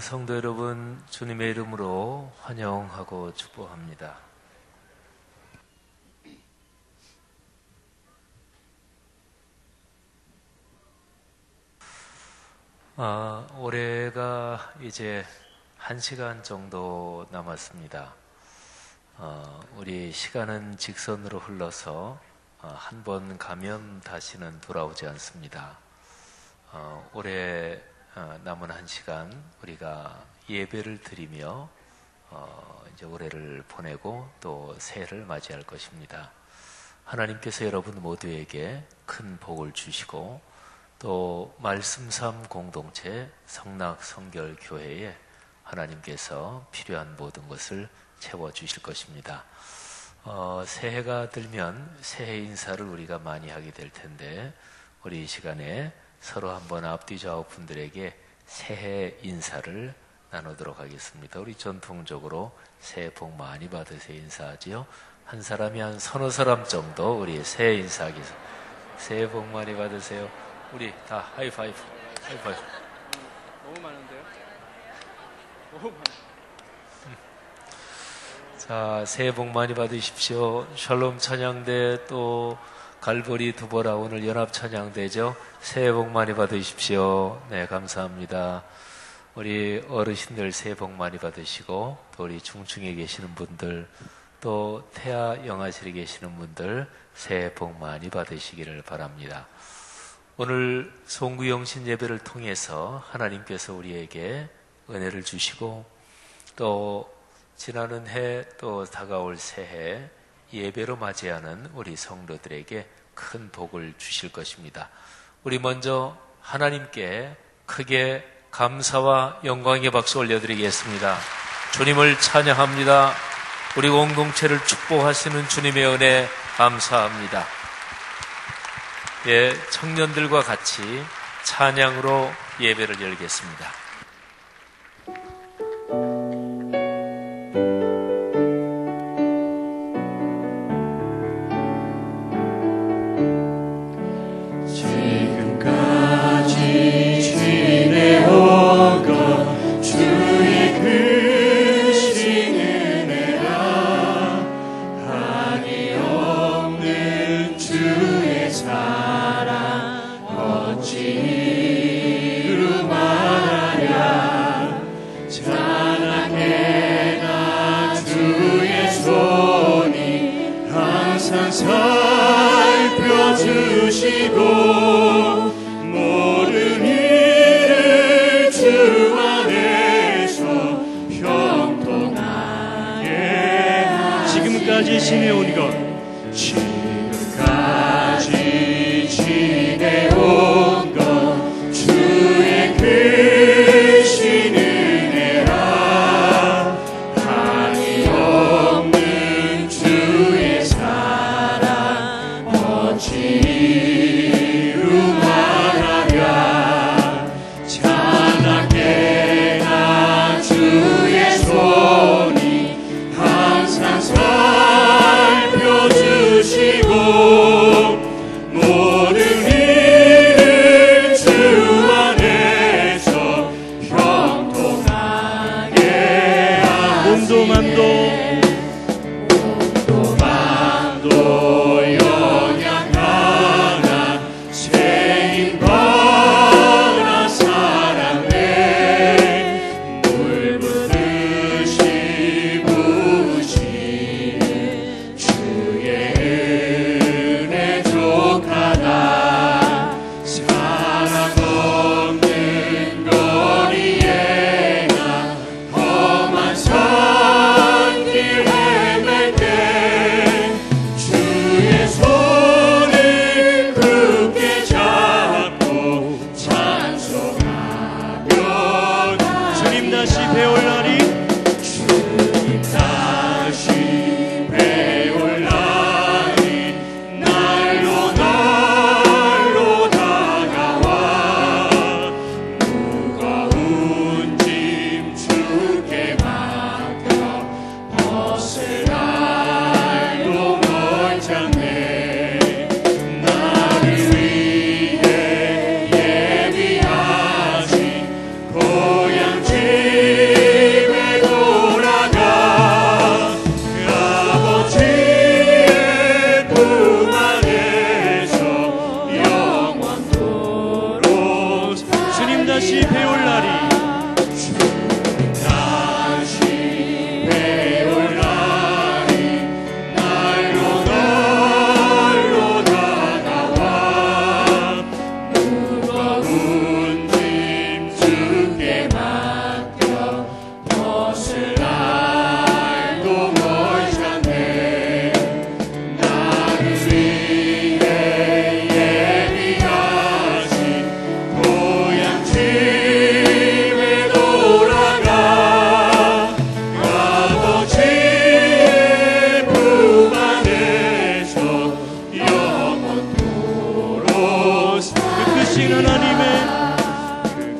성도 여러분, 주님의 이름으로 환영하고 축복합니다. 올해가 이제 1시간 정도 남았습니다. 우리 시간은 직선으로 흘러서 한 번 가면 다시는 돌아오지 않습니다. 올해 남은 1시간 우리가 예배를 드리며 이제 올해를 보내고 또 새해를 맞이할 것입니다. 하나님께서 여러분 모두에게 큰 복을 주시고 또 말씀삼 공동체 성낙성결교회에 하나님께서 필요한 모든 것을 채워주실 것입니다. 새해가 들면 새해 인사를 우리가 많이 하게 될 텐데 우리 이 시간에 서로 한번 앞뒤 좌우 분들에게 새해 인사를 나누도록 하겠습니다. 우리 전통적으로 새해 복 많이 받으세요 인사하지요. 한 사람이 한 서너 사람 정도 우리 새해 인사하기 위해서 새해 복 많이 받으세요. 우리 다 하이파이브. 너무 많은데요? 너무 많아요. 자, 새해 복 많이 받으십시오. 샬롬 찬양대 또 갈보리 두보라 오늘 연합 찬양대죠. 새해 복 많이 받으십시오. 네, 감사합니다. 우리 어르신들 새해 복 많이 받으시고 또 우리 중층에 계시는 분들 또 태아 영아실에 계시는 분들 새해 복 많이 받으시기를 바랍니다. 오늘 송구영신 예배를 통해서 하나님께서 우리에게 은혜를 주시고 또 지나는 해 또 다가올 새해 예배로 맞이하는 우리 성도들에게 큰 복을 주실 것입니다. 우리 먼저 하나님께 크게 감사와 영광의 박수 올려드리겠습니다. 주님을 찬양합니다. 우리 공동체를 축복하시는 주님의 은혜 감사합니다. 예, 청년들과 같이 찬양으로 예배를 열겠습니다. 지금까지 지내온 것 주의 크신 은혜라 한이 없는 주의 사랑 어찌로 말하랴 찬양해 나 주의 손이 항상 살펴주시고 모든 일을 주 안에서 형통하게 몸도 맘도 연약한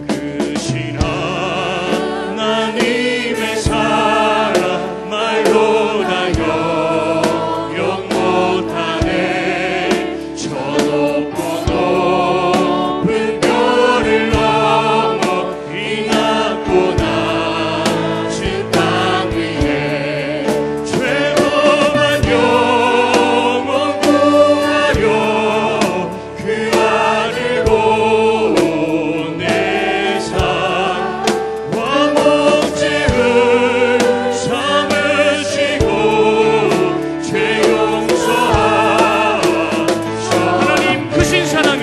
크신 하나님의 사랑 말로 다 영영 못하네. 저 높고 높은 별을 넘어 이 낮고 낮은 땅 위에 죄범한 영혼 구하려 그 아들 보내사 와 목재를 삼으시고 죄 용서하셔. 하나님 크신 사랑을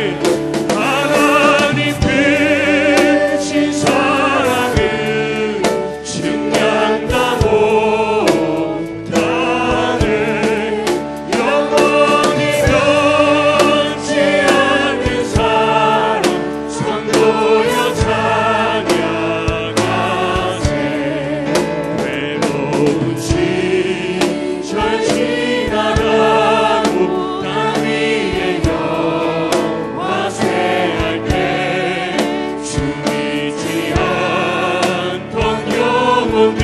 하나님 크신 사랑을 증량다 못하네. 영원히 변치 않는 사랑 선도여 찬양하세. 외로운 시절 지나가고 땅 위에 영화 쇠할 때 주 믿지 않던 영혼들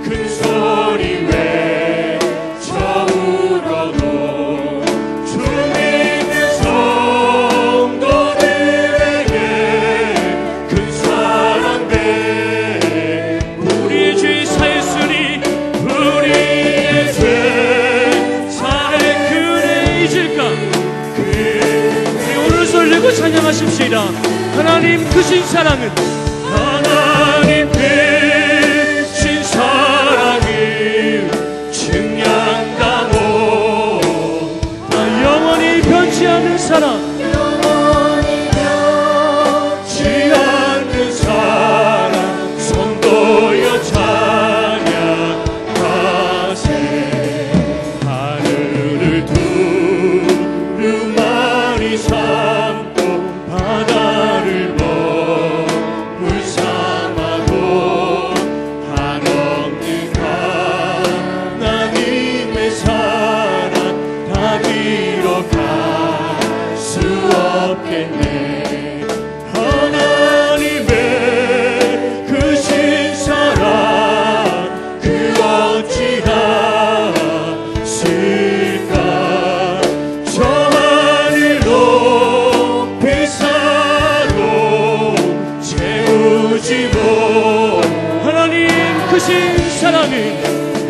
큰 소리 외쳐 울어도 주 믿는 성도들에게 큰 사랑 우리의 죄 사했으니 우리의 죄 사해 그네 잊을까. 우리 오늘 설레고 찬양하십시다. 하나님 크신 사랑은 하나님 크신 사랑을 증량다 못하. 영원히 변치 않는 사랑 변치 않는 사랑 성도여 찬양하세. 하늘을 두루마리 삼고 바다를 먹물 삼아도 한없는 하나님의 사랑 다 기록할 수 없겠네. 하나님의 크신 사랑 그 어찌다 쓸까. 저 하늘 높이 사도 채우지 못. 하나님 크신 사랑을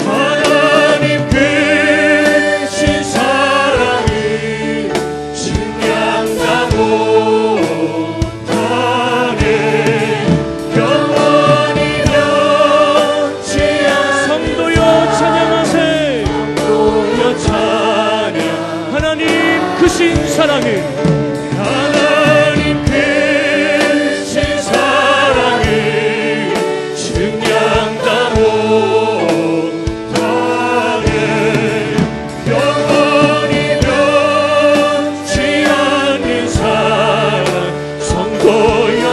하나님 크신 사랑을 증량다 못하네. 영원히 변치 않는 성도여 찬양하세. 성도여 찬양. 하나님 크신 사랑을 하나님 크신 사랑을 증량다 못하네. 영원히 변치 않는 사랑 성도여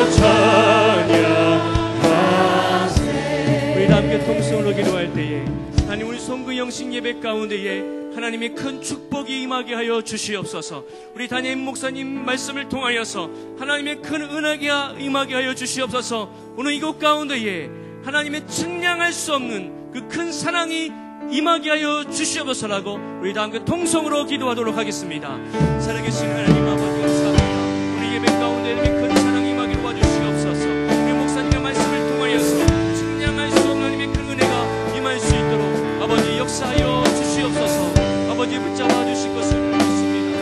찬양하세. 우리 함께 통성으로 기도할 때에 하나님 우리 성구 영신 예배 가운데에 하나님의 큰 축복이 임하게 하여 주시옵소서. 우리 담임 목사님 말씀을 통하여서 하나님의 큰 은혜가 임하게 하여 주시옵소서. 오늘 이곳 가운데에 하나님의 측량할 수 없는 그 큰 사랑이 임하게 하여 주시옵소서라고 우리 다 함께 통성으로 기도하도록 하겠습니다. 살아계신 하나님 아버지 감사합니다. 우리 예배 가운데 큰 사랑이 임하게 도와주시옵소서. 우리 목사님의 말씀을 통하여서 측량할 수 없는 하나님의 큰 은혜가 임할 수 있도록 아버지 역사하여 주시옵소서. 아버지 붙잡아 주실 것을 믿습니다.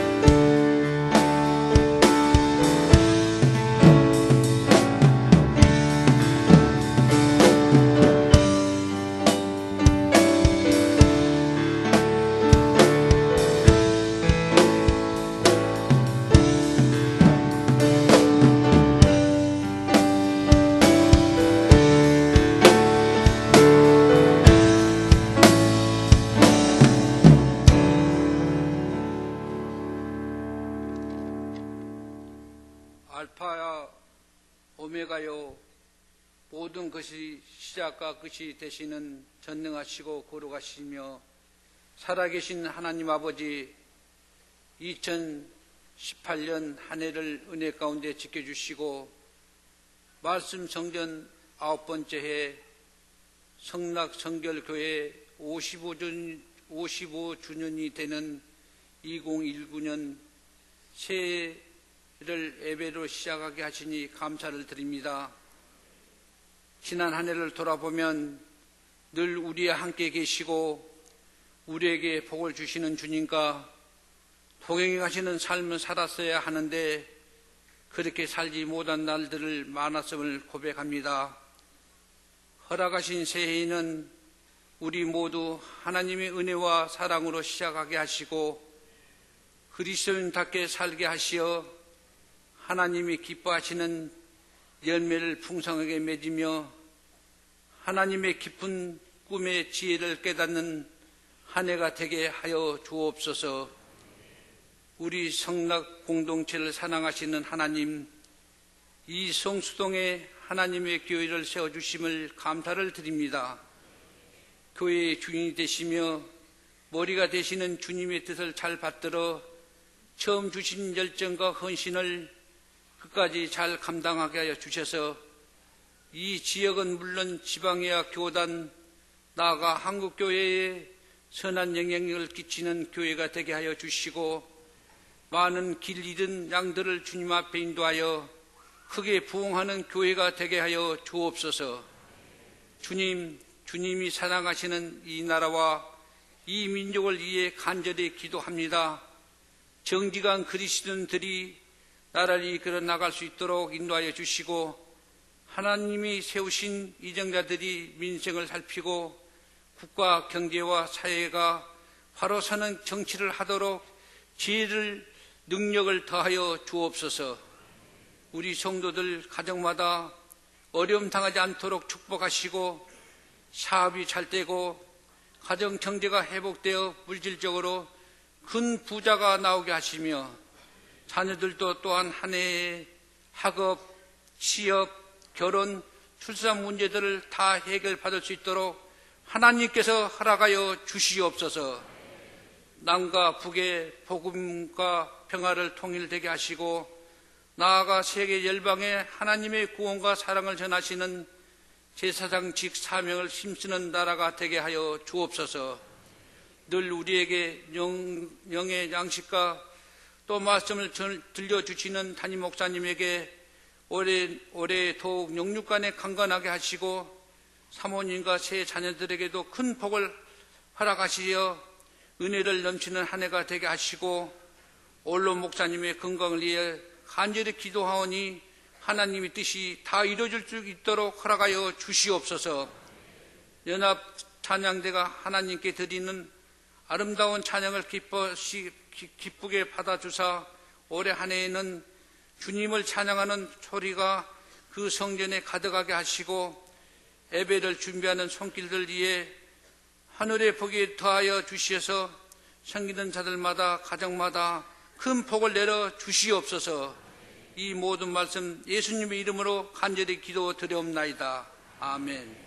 알파야 오메가요 모든 것이 시작과 끝이 되시는 전능하시고 거룩하시며 살아계신 하나님 아버지 2000 18년 한 해를 은혜 가운데 지켜주시고 말씀 성전 9번째 해 성락 성결교회 55주년이 되는 2019년 새해를 예배로 시작하게 하시니 감사를 드립니다. 지난 한 해를 돌아보면 늘 우리와 함께 계시고 우리에게 복을 주시는 주님과 동행해 가시는 삶을 살았어야 하는데 그렇게 살지 못한 날들을 많았음을 고백합니다. 허락하신 새해에는 우리 모두 하나님의 은혜와 사랑으로 시작하게 하시고 그리스도인답게 살게 하시어 하나님이 기뻐하시는 열매를 풍성하게 맺으며 하나님의 깊은 꿈의 지혜를 깨닫는 한 해가 되게 하여 주옵소서. 우리 성락 공동체를 사랑하시는 하나님, 이 성수동에 하나님의 교회를 세워주심을 감사를 드립니다. 교회의 주인이 되시며 머리가 되시는 주님의 뜻을 잘 받들어 처음 주신 열정과 헌신을 끝까지 잘 감당하게 하여 주셔서 이 지역은 물론 지방의학 교단, 나아가 한국교회에 선한 영향력을 끼치는 교회가 되게 하여 주시고 많은 길 잃은 양들을 주님 앞에 인도하여 크게 부흥하는 교회가 되게 하여 주옵소서. 주님이 사랑하시는 이 나라와 이 민족을 위해 간절히 기도합니다. 정직한 그리스도인들이 나라를 이끌어 나갈 수 있도록 인도하여 주시고 하나님이 세우신 이정자들이 민생을 살피고 국가 경제와 사회가 바로 서는 정치를 하도록 지혜를 능력을 더하여 주옵소서. 우리 성도들 가정마다 어려움 당하지 않도록 축복하시고 사업이 잘 되고 가정 경제가 회복되어 물질적으로 큰 부자가 나오게 하시며 자녀들도 또한 한 해에 학업, 취업, 결혼, 출산 문제들을 다 해결받을 수 있도록 하나님께서 허락하여 주시옵소서. 남과 북의 복음과 평화를 통일되게 하시고 나아가 세계 열방에 하나님의 구원과 사랑을 전하시는 제사장직 사명을 힘쓰는 나라가 되게 하여 주옵소서. 늘 우리에게 영의 양식과 또 말씀을 들려주시는 담임 목사님에게 올해 더욱 영육간에 강건하게 하시고 사모님과 새 자녀들에게도 큰 복을 허락하시어 은혜를 넘치는 한 해가 되게 하시고 올로 목사님의 건강을 위해 간절히 기도하오니 하나님의 뜻이 다 이루어질 수 있도록 허락하여 주시옵소서. 연합 찬양대가 하나님께 드리는 아름다운 찬양을 기쁘게 받아주사 올해 한 해에는 주님을 찬양하는 소리가 그 성전에 가득하게 하시고 예배를 준비하는 손길들 위해 하늘의 복이 더하여 주시어서 섬기는 자들마다 가정마다 큰 복을 내려 주시옵소서. 이 모든 말씀 예수님의 이름으로 간절히 기도드려옵나이다. 아멘.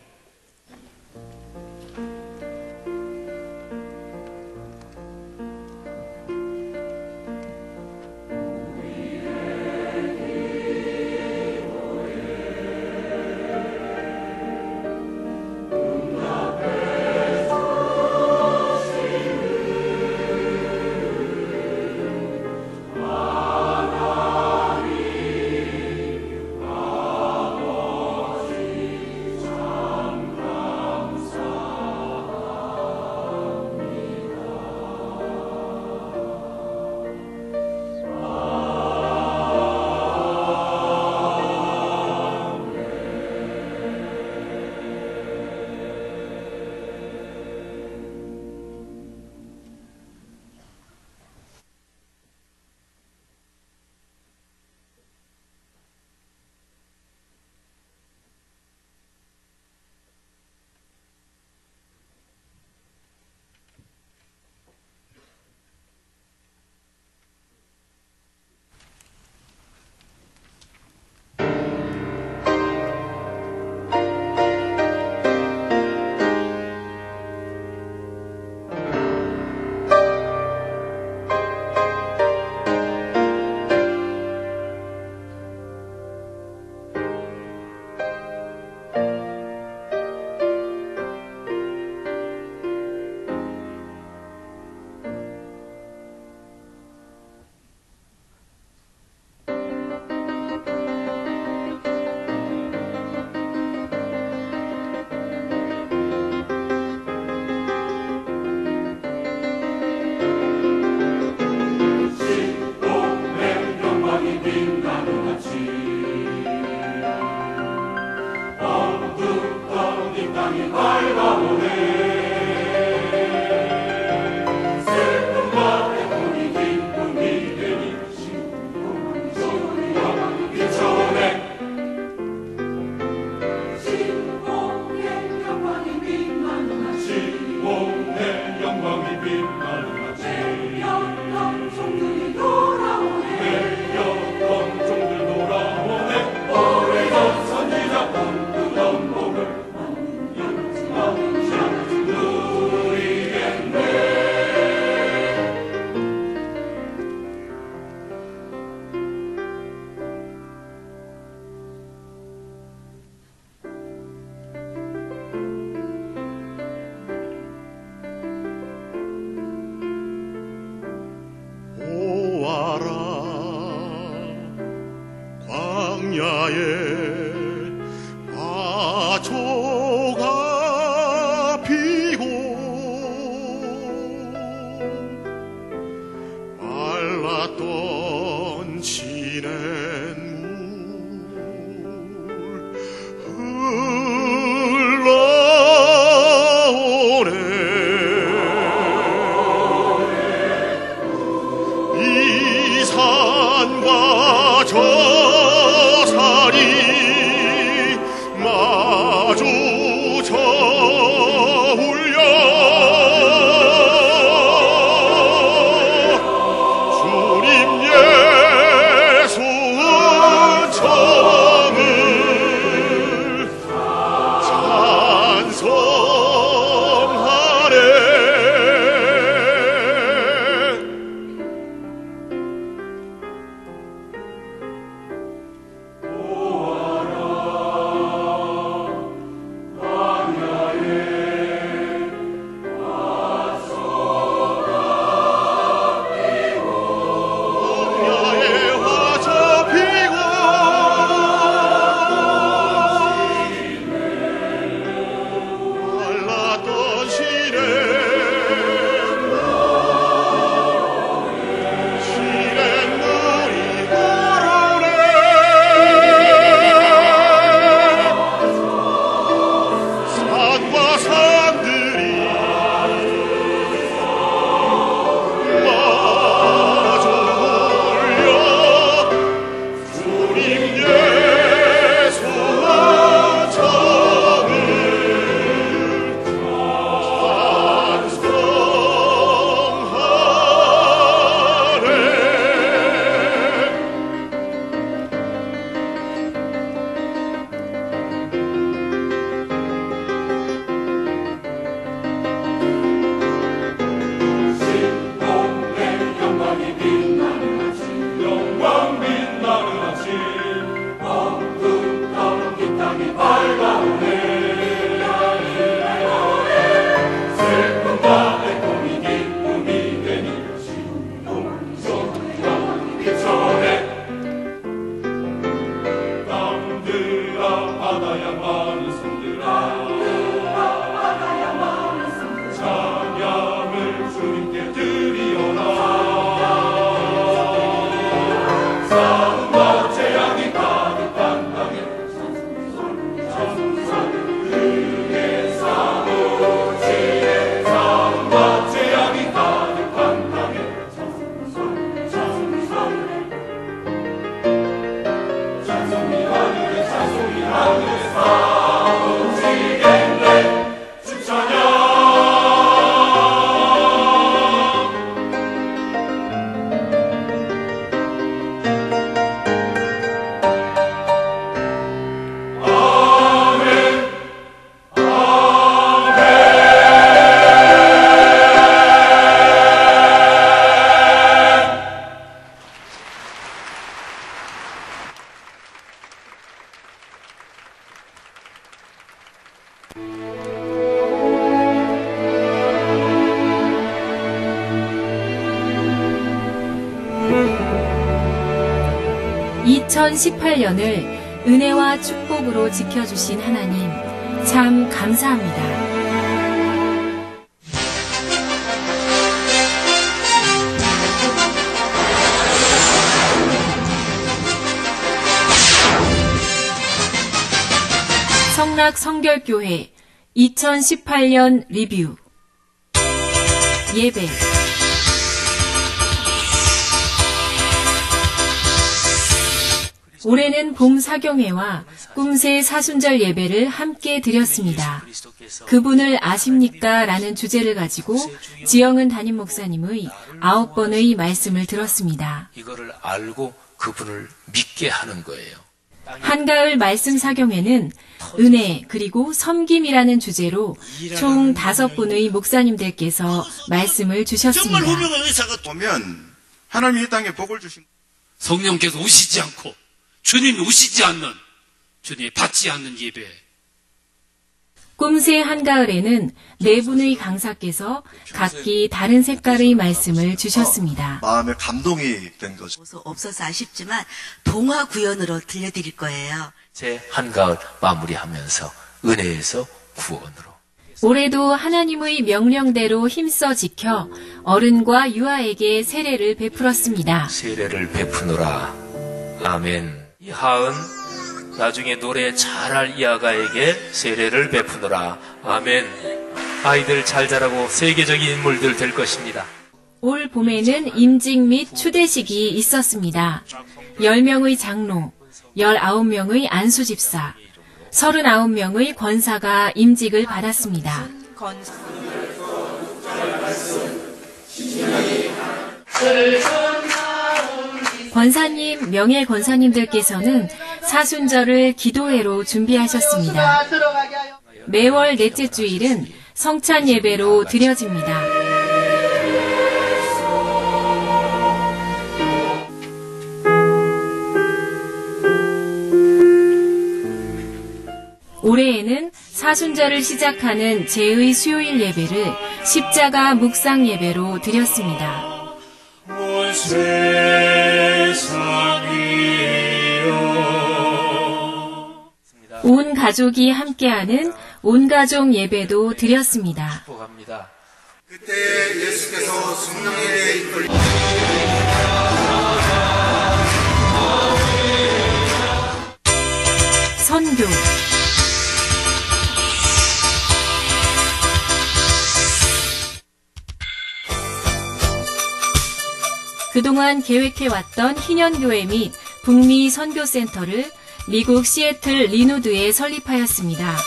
광야에 화초가 피고 말랐던 진해 저 산이 마주쳐 울려 주님 예수 은총을 찬송하네. (2018년을) 은혜와 축복으로 지켜주신 하나님 참 감사합니다. 성락 성결교회 2018년 리뷰 예배 올해는 봄 사경회와 꿈새 사순절 예배를 함께 드렸습니다. 그분을 아십니까? 라는 주제를 가지고 지영은 담임 목사님의 9번의 말씀을 들었습니다. 이거를 알고 그분을 믿게 하는 거예요. 한가을 말씀 사경회는 은혜 그리고 섬김이라는 주제로 총 5분의 목사님들께서 말씀을 주셨습니다. 정말 후명한 의사가 보면 하나님이 이 땅에 복을 주신 성령께서 오시지 않고 주님이 오시지 않는 주님이 받지 않는 예배 꿈새 한가을에는 네 분의 강사께서 각기 다른 색깔의 말씀을 주셨습니다. 마음에 감동이 된 거죠. 없어서 아쉽지만 동화 구연으로 들려드릴 거예요. 제 한가을 마무리하면서 은혜에서 구원으로. 올해도 하나님의 명령대로 힘써 지켜 어른과 유아에게 세례를 베풀었습니다. 세례를 베푸노라. 아멘. 이 하은 나중에 노래 잘할 이아가에게 세례를 베푸노라. 아멘. 아이들 잘 자라고 세계적인 인물들 될 것입니다. 올 봄에는 임직 및 추대식이 있었습니다. 10명의 장로, 19명의 안수집사, 39명의 권사가 임직을 받았습니다. 권사님, 명예 권사님들께서는 사순절을 기도회로 준비하셨습니다. 매월 넷째 주일은 성찬 예배로 드려집니다. 올해에는 사순절을 시작하는 제의 수요일 예배를 십자가 묵상 예배로 드렸습니다. 온 가족이 함께하는 온가족 예배도 드렸습니다. 축복합니다. 그때 예수께서 성령에 이끌려 선교. 그동안 계획해왔던 희년교회 및 북미 선교센터를 미국 시애틀 리노드에 설립하였습니다.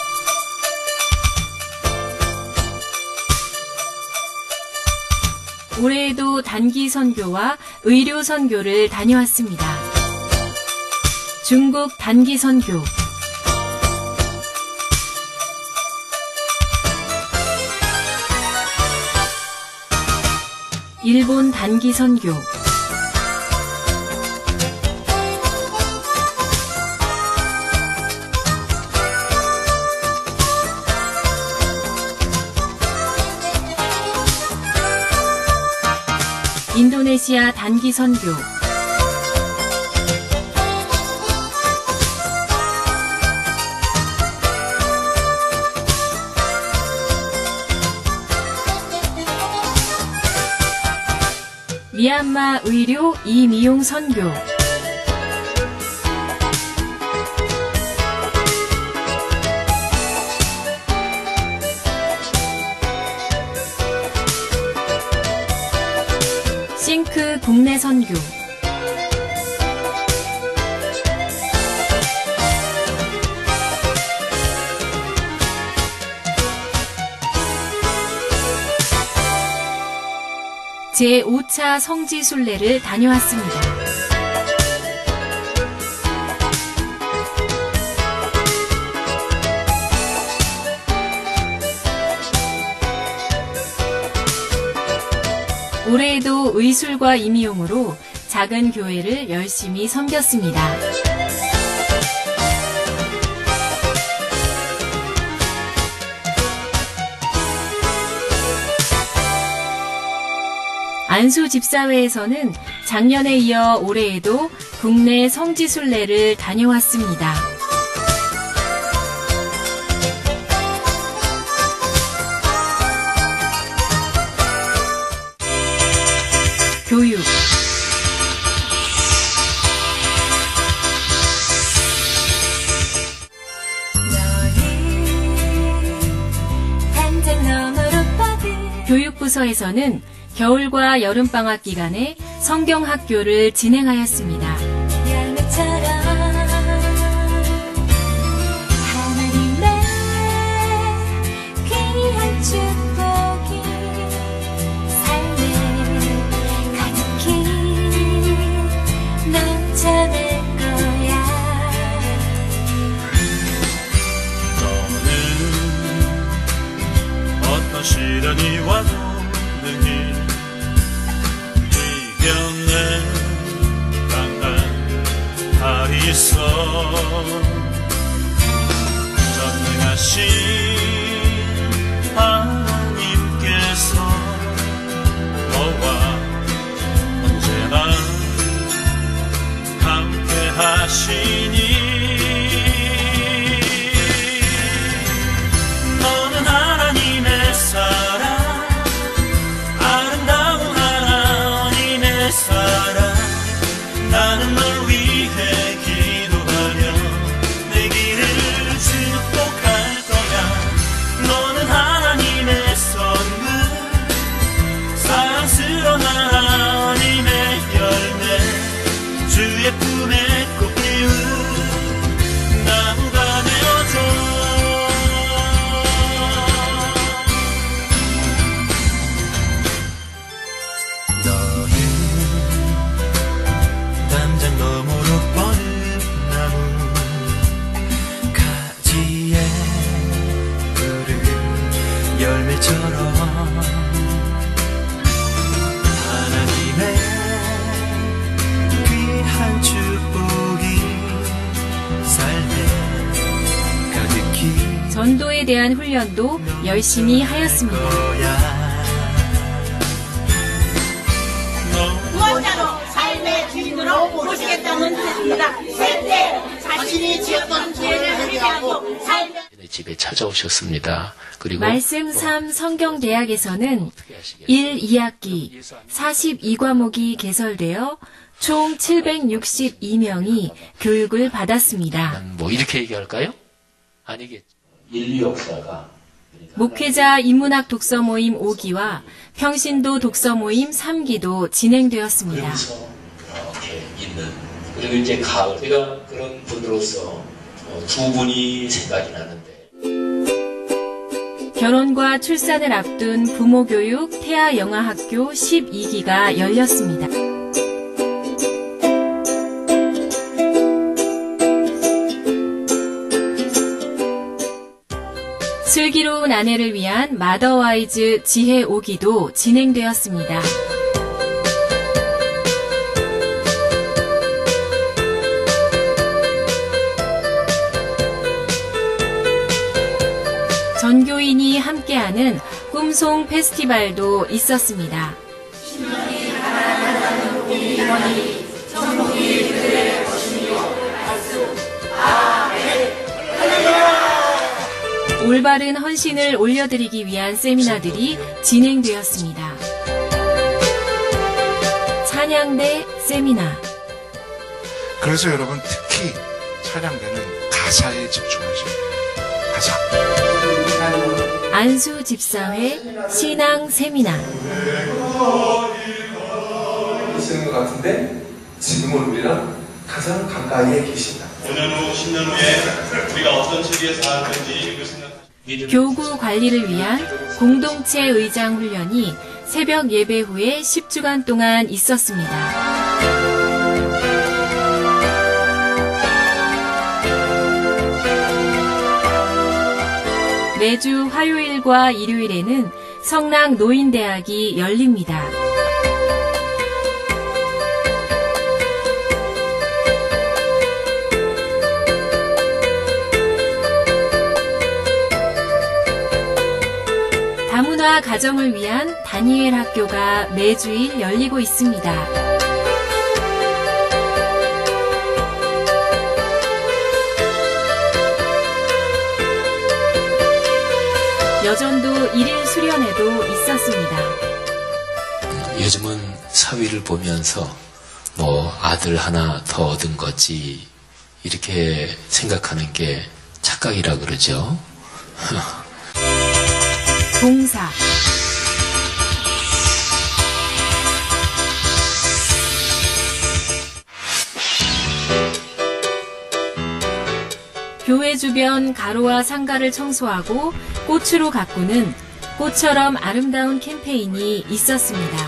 올해에도 단기 선교와 의료 선교를 다녀왔습니다. 중국 단기 선교, 일본 단기 선교, 인도네시아 단기 선교, 미얀마 의료 이미용 선교, 싱크 국내 선교, 제5차 성지순례를 다녀왔습니다. 올해에도 의술과 임용으로 작은 교회를 열심히 섬겼습니다. 안수 집사회에서는 작년에 이어 올해에도 국내 성지순례를 다녀왔습니다. 교육, 교육부서에서는 겨울과 여름방학 기간에 성경학교를 진행하였습니다. 시련이 와도 능히 이겨내 강한 팔이 있어 전능하신 하시니 너는 하나님의 사랑 아름다운 하나님의 사랑 나는 널 위해 기도하며 내 길을 축복할 거야 너는 하나님의 선물 사랑스러운 하나님의 열매 주의 품에 꼭 피운 나무가 되어줘 너는 담장 너머로 뻗은 나무 가지에 푸른 열매처럼 하나님의 귀한 축복이 삶에 가득히 전도에 대한 훈련도 열심히 하였습니다. 구원자로 삶의 주인으로 모시겠다는 뜻입니다. 셋째, 자신이 지었던 죄를 회개하고 삶의 집에 찾아오셨습니다. 그리고 말씀 3 성경대학에서는 1, 2학기 42과목이 개설되어 총 762명이 교육을 받았습니다. 뭐 이렇게 얘기할까요? 아니겠죠. 인류 역사가 목회자 인문학 독서 모임 5기와 평신도 독서 모임 3기도 진행되었습니다. 이렇게 있는 그리고 이제 가을 제가 그런 분으로서 두 분이 생각이 나는데 결혼과 출산을 앞둔 부모교육 태아영아학교 12기가 열렸습니다. 슬기로운 아내를 위한 마더와이즈 지혜 5기도 진행되었습니다. 전교인이 함께하는 꿈송 페스티벌도 있었습니다. 올바른 헌신을 올려드리기 위한 세미나들이 진행되었습니다. 찬양대 세미나. 그래서 여러분 특히 찬양대는 가사에 집중하셔야 돼요. 가사. 안수 집사회 신앙 세미나. 계시는 것 같은데 지금은 우리랑 가장 가까이에 계신다. 5년 후, 10년 후에 우리가 어떤 시기에 살았는지 그 생각. 교구 관리를 위한 공동체 의장 훈련이 새벽 예배 후에 10주간 동안 있었습니다. 매주 화요일과 일요일에는 성랑 노인대학이 열립니다. 다문화 가정을 위한 다니엘 학교가 매주일 열리고 있습니다. 여전도 1일 수련회도 있었습니다. 요즘은 사위를 보면서 뭐 아들 하나 더 얻은 거지 이렇게 생각하는 게 착각이라 그러죠. 봉사. 교회 주변 가로와 상가를 청소하고 꽃으로 가꾸는 꽃처럼 아름다운 캠페인이 있었습니다.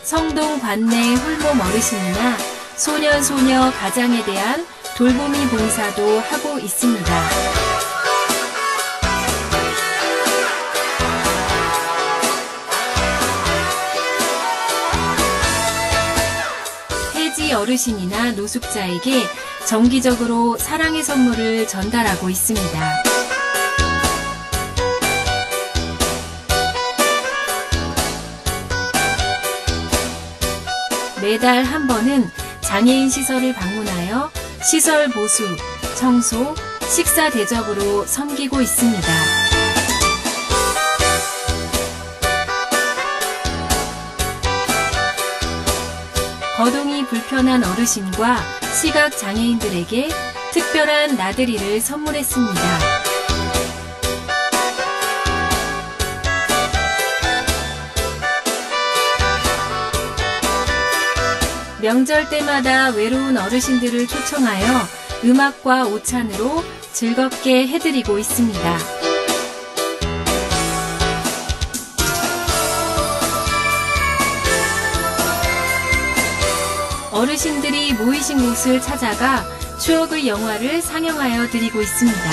성동 관내 홀몸 어르신이나 소년 소녀 가장에 대한 돌보미 봉사도 하고 있습니다. 해지 어르신이나 노숙자에게 정기적으로 사랑의 선물을 전달하고 있습니다. 매달 한 번은 장애인 시설을 방문하여 시설 보수, 청소, 식사 대접으로 섬기고 있습니다. 거동이 불편한 어르신과 시각 장애인들에게 특별한 나들이를 선물했습니다. 명절 때마다 외로운 어르신들을 초청하여 음악과 오찬으로 즐겁게 해드리고 있습니다. 어르신들이 모이신 곳을 찾아가 추억의 영화를 상영하여 드리고 있습니다.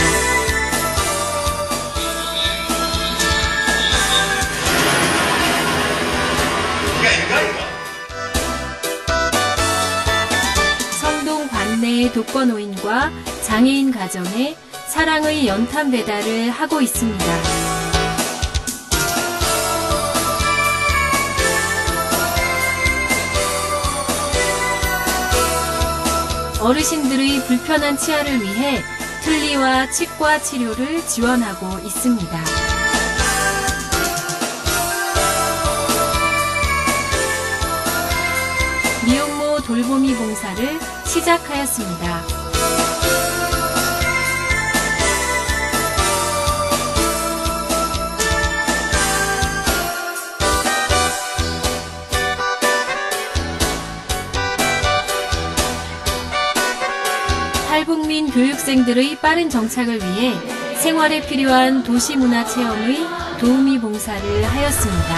성동 관내 독거노인과 장애인 가정에 사랑의 연탄 배달을 하고 있습니다. 어르신들의 불편한 치아를 위해 틀니와 치과 치료를 지원하고 있습니다. 미혼모 돌보미 봉사를 시작하였습니다. 탈북민 교육생들의 빠른 정착을 위해 생활에 필요한 도시문화 체험의 도우미 봉사를 하였습니다.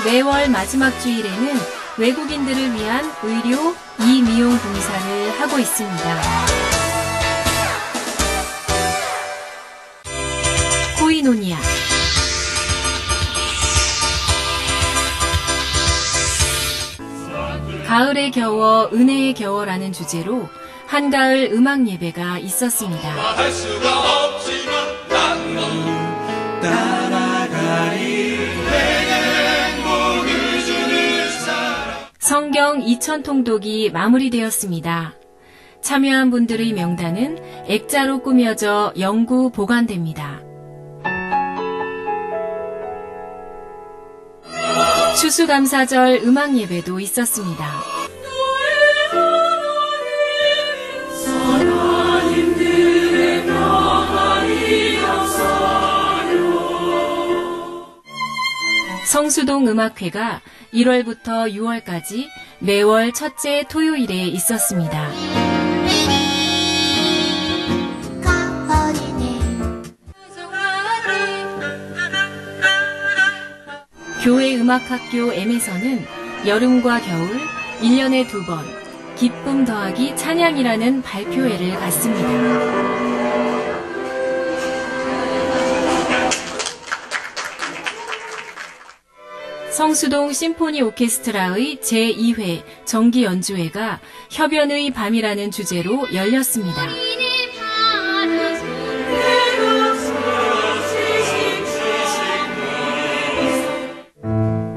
매월 마지막 주일에는 외국인들을 위한 의료, 이미용 봉사를 하고 있습니다. 코이노니아 가을에 겨워 은혜에 겨워라는 주제로 한가을 음악 예배가 있었습니다. 할 수가 없지만 난 너 따라가리 행복을 주는 사람. 성경 2000통독이 마무리되었습니다. 참여한 분들의 명단은 액자로 꾸며져 영구 보관됩니다. 추수감사절 음악 예배도 있었습니다. 성수동 음악회가 1월부터 6월까지 매월 첫째 토요일에 있었습니다. 교회 음악학교 M에서는 여름과 겨울 1년에 2번 기쁨 더하기 찬양이라는 발표회를 갖습니다. 성수동 심포니 오케스트라의 제2회 정기 연주회가 협연의 밤이라는 주제로 열렸습니다.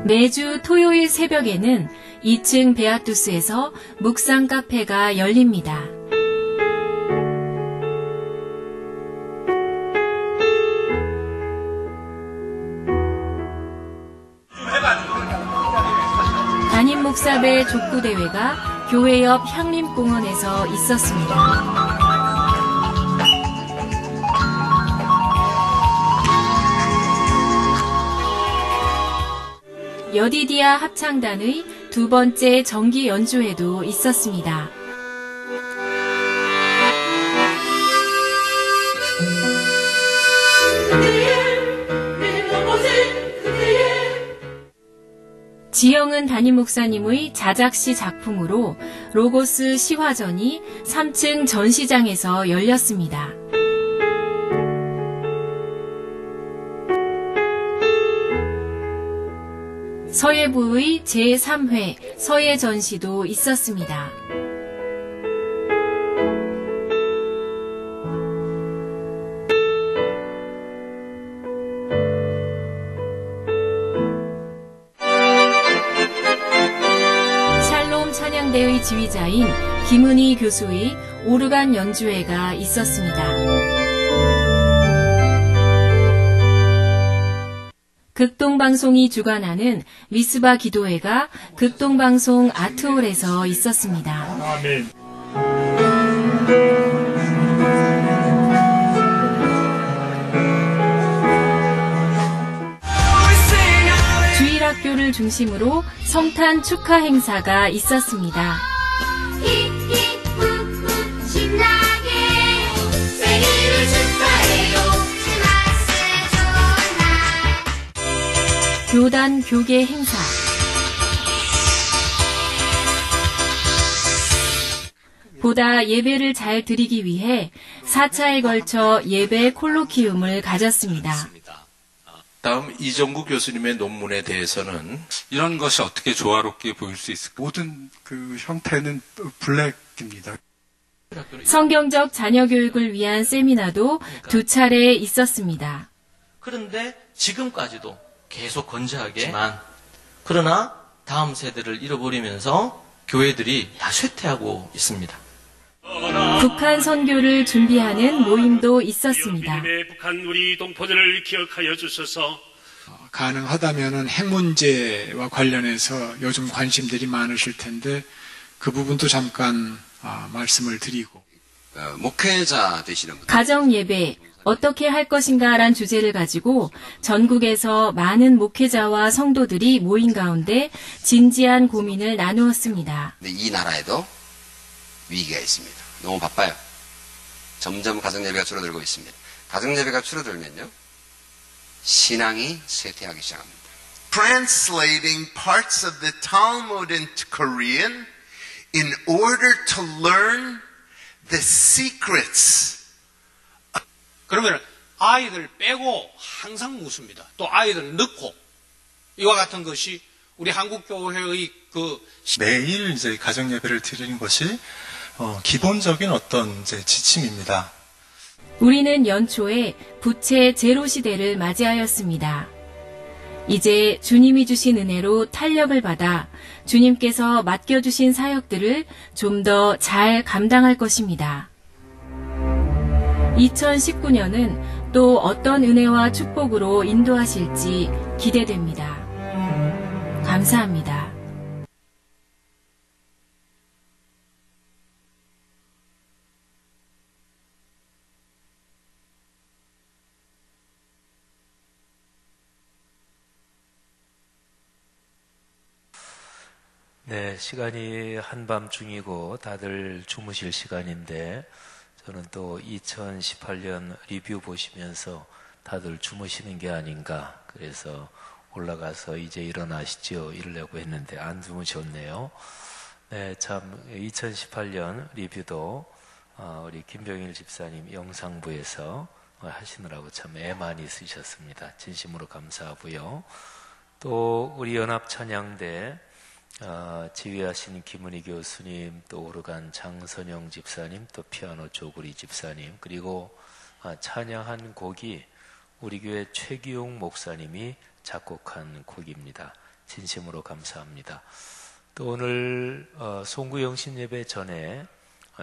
매주 토요일 새벽에는 2층 베아투스에서 묵상 카페가 열립니다. 담임 목사배 족구대회가 교회 옆 향림공원에서 있었습니다. 여디디아 합창단의 두 번째 정기 연주회도 있었습니다. 지영은 담임 목사님의 자작시 작품으로 로고스 시화전이 3층 전시장에서 열렸습니다. 서예부의 제3회 서예 전시도 있었습니다. 연주회 지휘자인 김은희 교수의 오르간 연주회가 있었습니다. 극동방송이 주관하는 미스바 기도회가 극동방송 아트홀에서 있었습니다. 아멘. 주일학교를 중심으로 성탄 축하 행사가 있었습니다. 신나게 생일을 축하해요. 교단 교계 행사, 보다 예배를 잘 드리기 위해 4차에 걸쳐 예배 콜로키움을 가졌습니다. 다음 이정구 교수님의 논문에 대해서는 이런 것이 어떻게 조화롭게 보일 수 있을까? 모든 그 형태는 블랙입니다. 성경적 자녀 교육을 위한 세미나도 2차례 있었습니다. 그런데 지금까지도 계속 건재하게만, 그러나 다음 세대를 잃어버리면서 교회들이 다 쇠퇴하고 있습니다. 북한 선교를 준비하는 모임도 있었습니다. 북한 우리 동포들을 기억하여 주셔서 가능하다면은 핵 문제와 관련해서 요즘 관심들이 많으실 텐데 그 부분도 잠깐 말씀을 드리고, 목회자 되시는 분, 가정 예배 어떻게 할 것인가란 주제를 가지고 전국에서 많은 목회자와 성도들이 모인 가운데 진지한 고민을 나누었습니다. 이 나라에도 위기가 있습니다. 너무 바빠요. 점점 가정예배가 줄어들고 있습니다. 가정예배가 줄어들면요, 신앙이 쇠퇴하기 시작합니다. Translating parts of the Talmud into Korean in order to learn the secrets. 그러면 아이들 빼고 항상 묻습니다. 또 아이들 넣고, 이와 같은 것이 우리 한국교회의 매일 이제 가정 예배를 드리는 것이 기본적인 어떤 이제 지침입니다. 우리는 연초에 부채 제로 시대를 맞이하였습니다. 이제 주님이 주신 은혜로 탄력을 받아 주님께서 맡겨주신 사역들을 좀 더 잘 감당할 것입니다. 2019년은 또 어떤 은혜와 축복으로 인도하실지 기대됩니다. 감사합니다. 네, 시간이 한밤중이고 다들 주무실 시간인데 저는 또 2018년 리뷰 보시면서 다들 주무시는 게 아닌가, 그래서 올라가서 이제 일어나시죠 이러려고 했는데 안 주무셨네요. 네, 참 2018년 리뷰도 우리 김병일 집사님 영상부에서 하시느라고 참 애 많이 쓰셨습니다. 진심으로 감사하고요. 또 우리 연합찬양대 지휘하신 김은희 교수님, 또 오르간 장선영 집사님, 또 피아노 조구리 집사님, 그리고 찬양한 곡이 우리 교회 최기용 목사님이 작곡한 곡입니다. 진심으로 감사합니다. 또 오늘 송구영 신예배 전에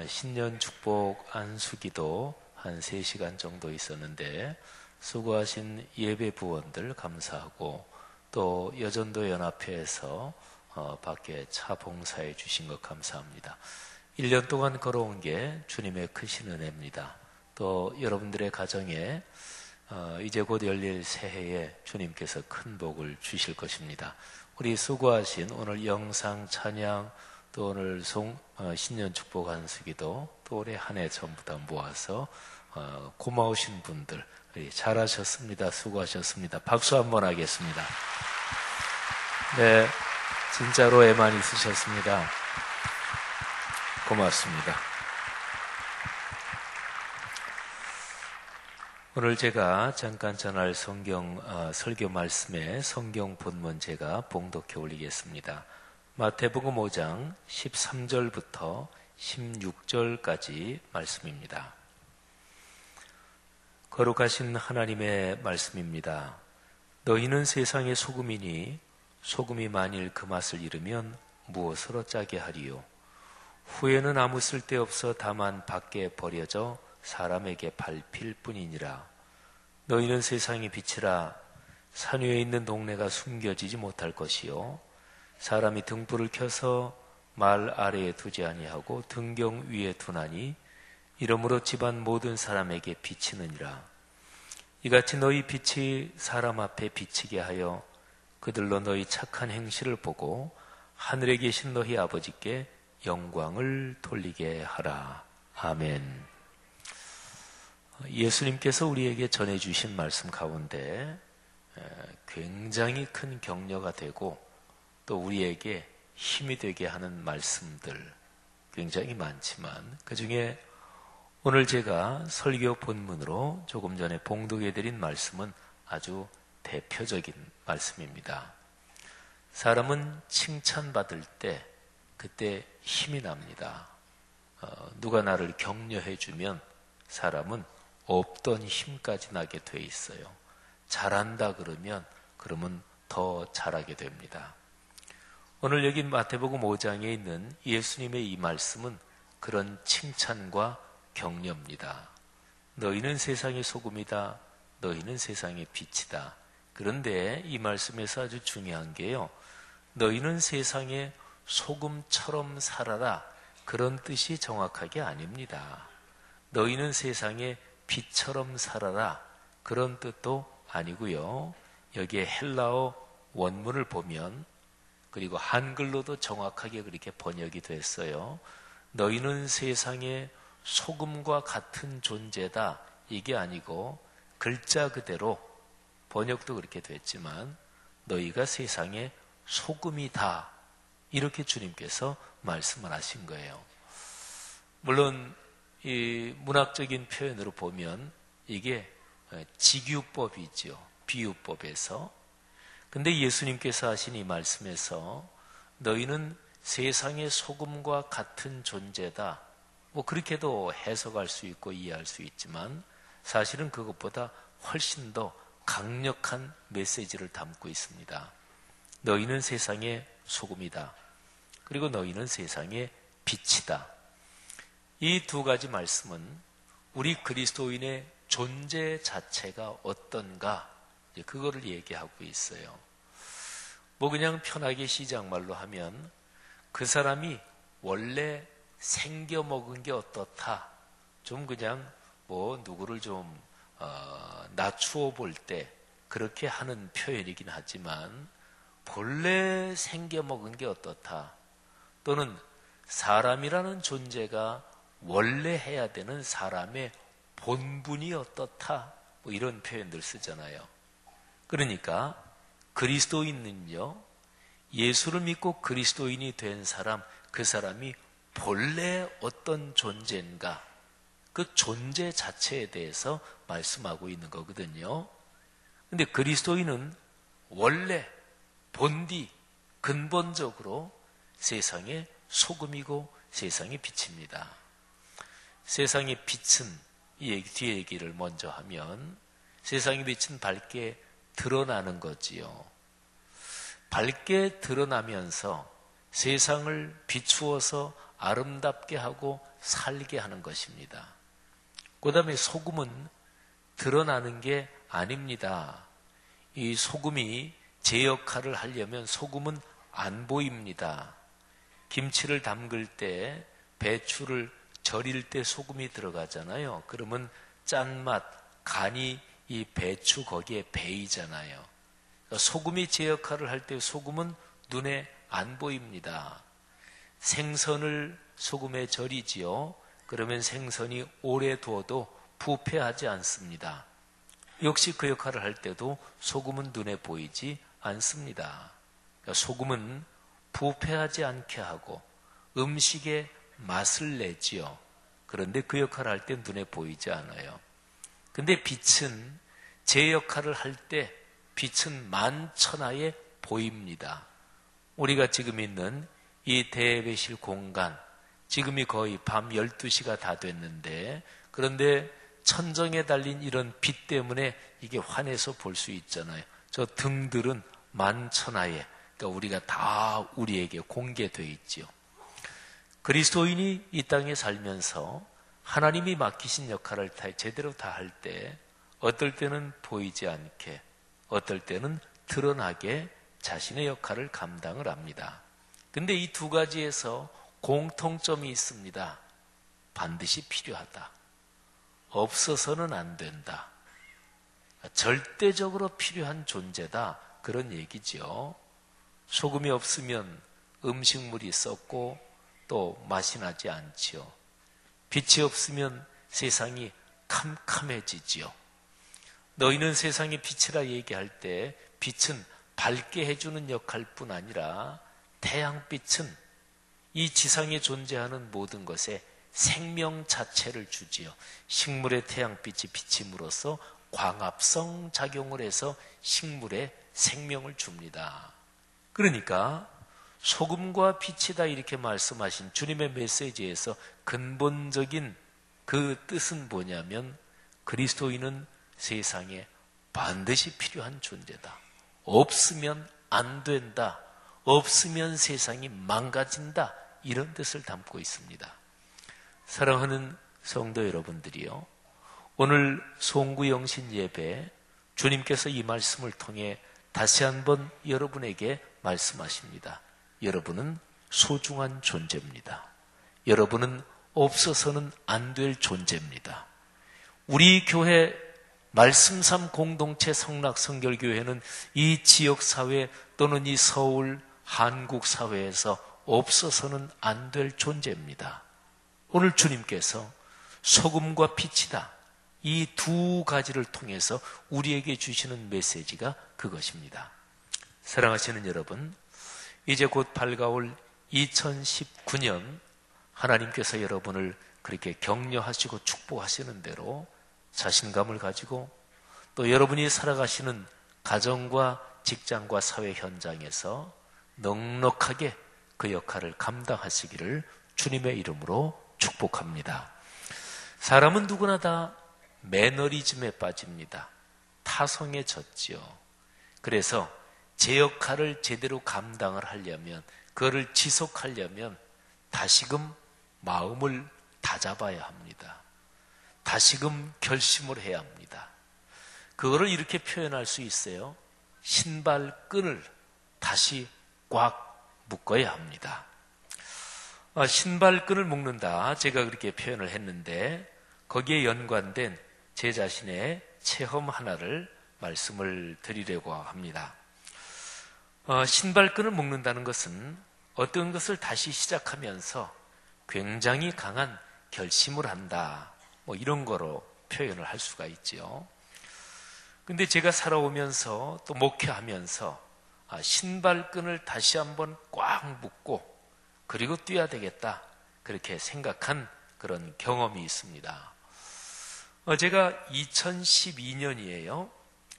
신년 축복 안수기도 한 3시간 정도 있었는데 수고하신 예배 부원들 감사하고, 또 여전도 연합회에서 밖에 차 봉사해 주신 것 감사합니다. 1년 동안 걸어온 게 주님의 크신 은혜입니다. 또 여러분들의 가정에 이제 곧 열릴 새해에 주님께서 큰 복을 주실 것입니다. 우리 수고하신 오늘 영상 찬양, 또 오늘 신년 축복 안수기도, 또 올해 한 해 전부 다 모아서 고마우신 분들 잘하셨습니다. 수고하셨습니다. 박수 한번 하겠습니다. 네, 진짜로 애만 있으셨습니다. 고맙습니다. 오늘 제가 잠깐 전할 성경 설교 말씀에 성경 본문 제가 봉독해 올리겠습니다. 마태복음 5장 13절부터 16절까지 말씀입니다. 거룩하신 하나님의 말씀입니다. 너희는 세상의 소금이니 소금이 만일 그 맛을 잃으면 무엇으로 짜게 하리요? 후에는 아무 쓸데없어 다만 밖에 버려져 사람에게 밟힐 뿐이니라. 너희는 세상의 빛이라. 산 위에 있는 동네가 숨겨지지 못할 것이요 사람이 등불을 켜서 말 아래에 두지 아니하고 등경 위에 두나니 이러므로 집안 모든 사람에게 비치느니라. 이같이 너희 빛이 사람 앞에 비치게 하여 그들로 너희 착한 행실을 보고 하늘에 계신 너희 아버지께 영광을 돌리게 하라. 아멘. 예수님께서 우리에게 전해주신 말씀 가운데 굉장히 큰 격려가 되고 또 우리에게 힘이 되게 하는 말씀들 굉장히 많지만 그 중에 오늘 제가 설교 본문으로 조금 전에 봉독해드린 말씀은 아주 대표적인 말씀입니다. 사람은 칭찬받을 때 그때 힘이 납니다. 누가 나를 격려해주면 사람은 없던 힘까지 나게 돼 있어요. 잘한다 그러면 더 잘하게 됩니다. 오늘 여기 마태복음 5장에 있는 예수님의 이 말씀은 그런 칭찬과 격려입니다. 너희는 세상의 소금이다. 너희는 세상의 빛이다. 그런데 이 말씀에서 아주 중요한 게요. 너희는 세상의 소금처럼 살아라. 그런 뜻이 정확하게 아닙니다. 너희는 세상의 빛처럼 살아라. 그런 뜻도 아니고요. 여기에 헬라어 원문을 보면 그리고 한글로도 정확하게 그렇게 번역이 됐어요. 너희는 세상의 소금과 같은 존재다. 이게 아니고 글자 그대로 번역도 그렇게 됐지만 너희가 세상의 소금이다. 이렇게 주님께서 말씀을 하신 거예요. 물론 이 문학적인 표현으로 보면 이게 직유법이죠. 비유법에서. 근데 예수님께서 하신 이 말씀에서 너희는 세상의 소금과 같은 존재다. 뭐 그렇게도 해석할 수 있고 이해할 수 있지만 사실은 그것보다 훨씬 더 강력한 메시지를 담고 있습니다. 너희는 세상의 소금이다. 그리고 너희는 세상의 빛이다. 이 두 가지 말씀은 우리 그리스도인의 존재 자체가 어떤가 그거를 얘기하고 있어요. 뭐 그냥 편하게 시작말로 하면 그 사람이 원래 생겨 먹은 게 어떻다. 좀 그냥 뭐 누구를 좀 낮추어 볼 때 그렇게 하는 표현이긴 하지만 본래 생겨 먹은 게 어떻다. 또는 사람이라는 존재가 원래 해야 되는 사람의 본분이 어떻다. 뭐 이런 표현들 쓰잖아요. 그러니까 그리스도인은요. 예수를 믿고 그리스도인이 된 사람, 그 사람이 본래 어떤 존재인가 그 존재 자체에 대해서 말씀하고 있는 거거든요. 근데 그리스도인은 원래 본디 근본적으로 세상의 소금이고 세상의 빛입니다. 세상의 빛은 이 뒤에 얘기를 먼저 하면 세상의 빛은 밝게 드러나는 거지요. 밝게 드러나면서 세상을 비추어서 아름답게 하고 살게 하는 것입니다. 그 다음에 소금은 드러나는 게 아닙니다. 이 소금이 제 역할을 하려면 소금은 안 보입니다. 김치를 담글 때 배추를 절일 때 소금이 들어가잖아요. 그러면 짠맛, 간이 이 배추 거기에 배이잖아요. 그러니까 소금이 제 역할을 할 때 소금은 눈에 안 보입니다. 생선을 소금에 절이지요. 그러면 생선이 오래 두어도 부패하지 않습니다. 역시 그 역할을 할 때도 소금은 눈에 보이지 않습니다. 그러니까 소금은 부패하지 않게 하고 음식에 맛을 내지요. 그런데 그 역할을 할 때 눈에 보이지 않아요. 근데 빛은 제 역할을 할 때 빛은 만천하에 보입니다. 우리가 지금 있는 이 대회실 공간, 지금이 거의 밤 12시가 다 됐는데 그런데 천정에 달린 이런 빛 때문에 이게 환해서 볼 수 있잖아요. 저 등들은 만천하에, 그러니까 우리가 다 우리에게 공개되어 있지요. 그리스도인이 이 땅에 살면서 하나님이 맡기신 역할을 제대로 다 할 때 어떨 때는 보이지 않게, 어떨 때는 드러나게 자신의 역할을 감당을 합니다. 근데 이 두 가지에서 공통점이 있습니다. 반드시 필요하다. 없어서는 안 된다. 절대적으로 필요한 존재다. 그런 얘기죠. 소금이 없으면 음식물이 썩고 또 맛이 나지 않지요. 빛이 없으면 세상이 캄캄해지지요. 너희는 세상의 빛이라 얘기할 때 빛은 밝게 해주는 역할뿐 아니라 태양빛은 이 지상에 존재하는 모든 것에 생명 자체를 주지요. 식물의 태양빛이 비침으로써 광합성 작용을 해서 식물에 생명을 줍니다. 그러니까 소금과 빛이다 이렇게 말씀하신 주님의 메시지에서 근본적인 그 뜻은 뭐냐면 그리스도인은 세상에 반드시 필요한 존재다. 없으면 안 된다. 없으면 세상이 망가진다. 이런 뜻을 담고 있습니다. 사랑하는 성도 여러분들이요, 오늘 송구영신 예배 주님께서 이 말씀을 통해 다시 한번 여러분에게 말씀하십니다. 여러분은 소중한 존재입니다. 여러분은 없어서는 안 될 존재입니다. 우리 교회 말씀삼 공동체 성락성결교회는 이 지역사회 또는 이 서울 한국 사회에서 없어서는 안 될 존재입니다. 오늘 주님께서 소금과 빛이다. 이 두 가지를 통해서 우리에게 주시는 메시지가 그것입니다. 사랑하시는 여러분, 이제 곧 밝아올 2019년 하나님께서 여러분을 그렇게 격려하시고 축복하시는 대로 자신감을 가지고 또 여러분이 살아가시는 가정과 직장과 사회 현장에서 넉넉하게 그 역할을 감당하시기를 주님의 이름으로 축복합니다. 사람은 누구나 다 매너리즘에 빠집니다. 타성에 젖지요. 그래서 제 역할을 제대로 감당을 하려면, 그거를 지속하려면 다시금 마음을 다잡아야 합니다. 다시금 결심을 해야 합니다. 그거를 이렇게 표현할 수 있어요. 신발끈을 다시 꽉 묶어야 합니다. 신발끈을 묶는다, 제가 그렇게 표현을 했는데 거기에 연관된 제 자신의 체험 하나를 말씀을 드리려고 합니다. 신발끈을 묶는다는 것은 어떤 것을 다시 시작하면서 굉장히 강한 결심을 한다, 뭐 이런 거로 표현을 할 수가 있죠. 근데 제가 살아오면서 또 목회하면서 신발끈을 다시 한번 꽉 묶고 그리고 뛰어야 되겠다, 그렇게 생각한 그런 경험이 있습니다. 제가 2012년이에요.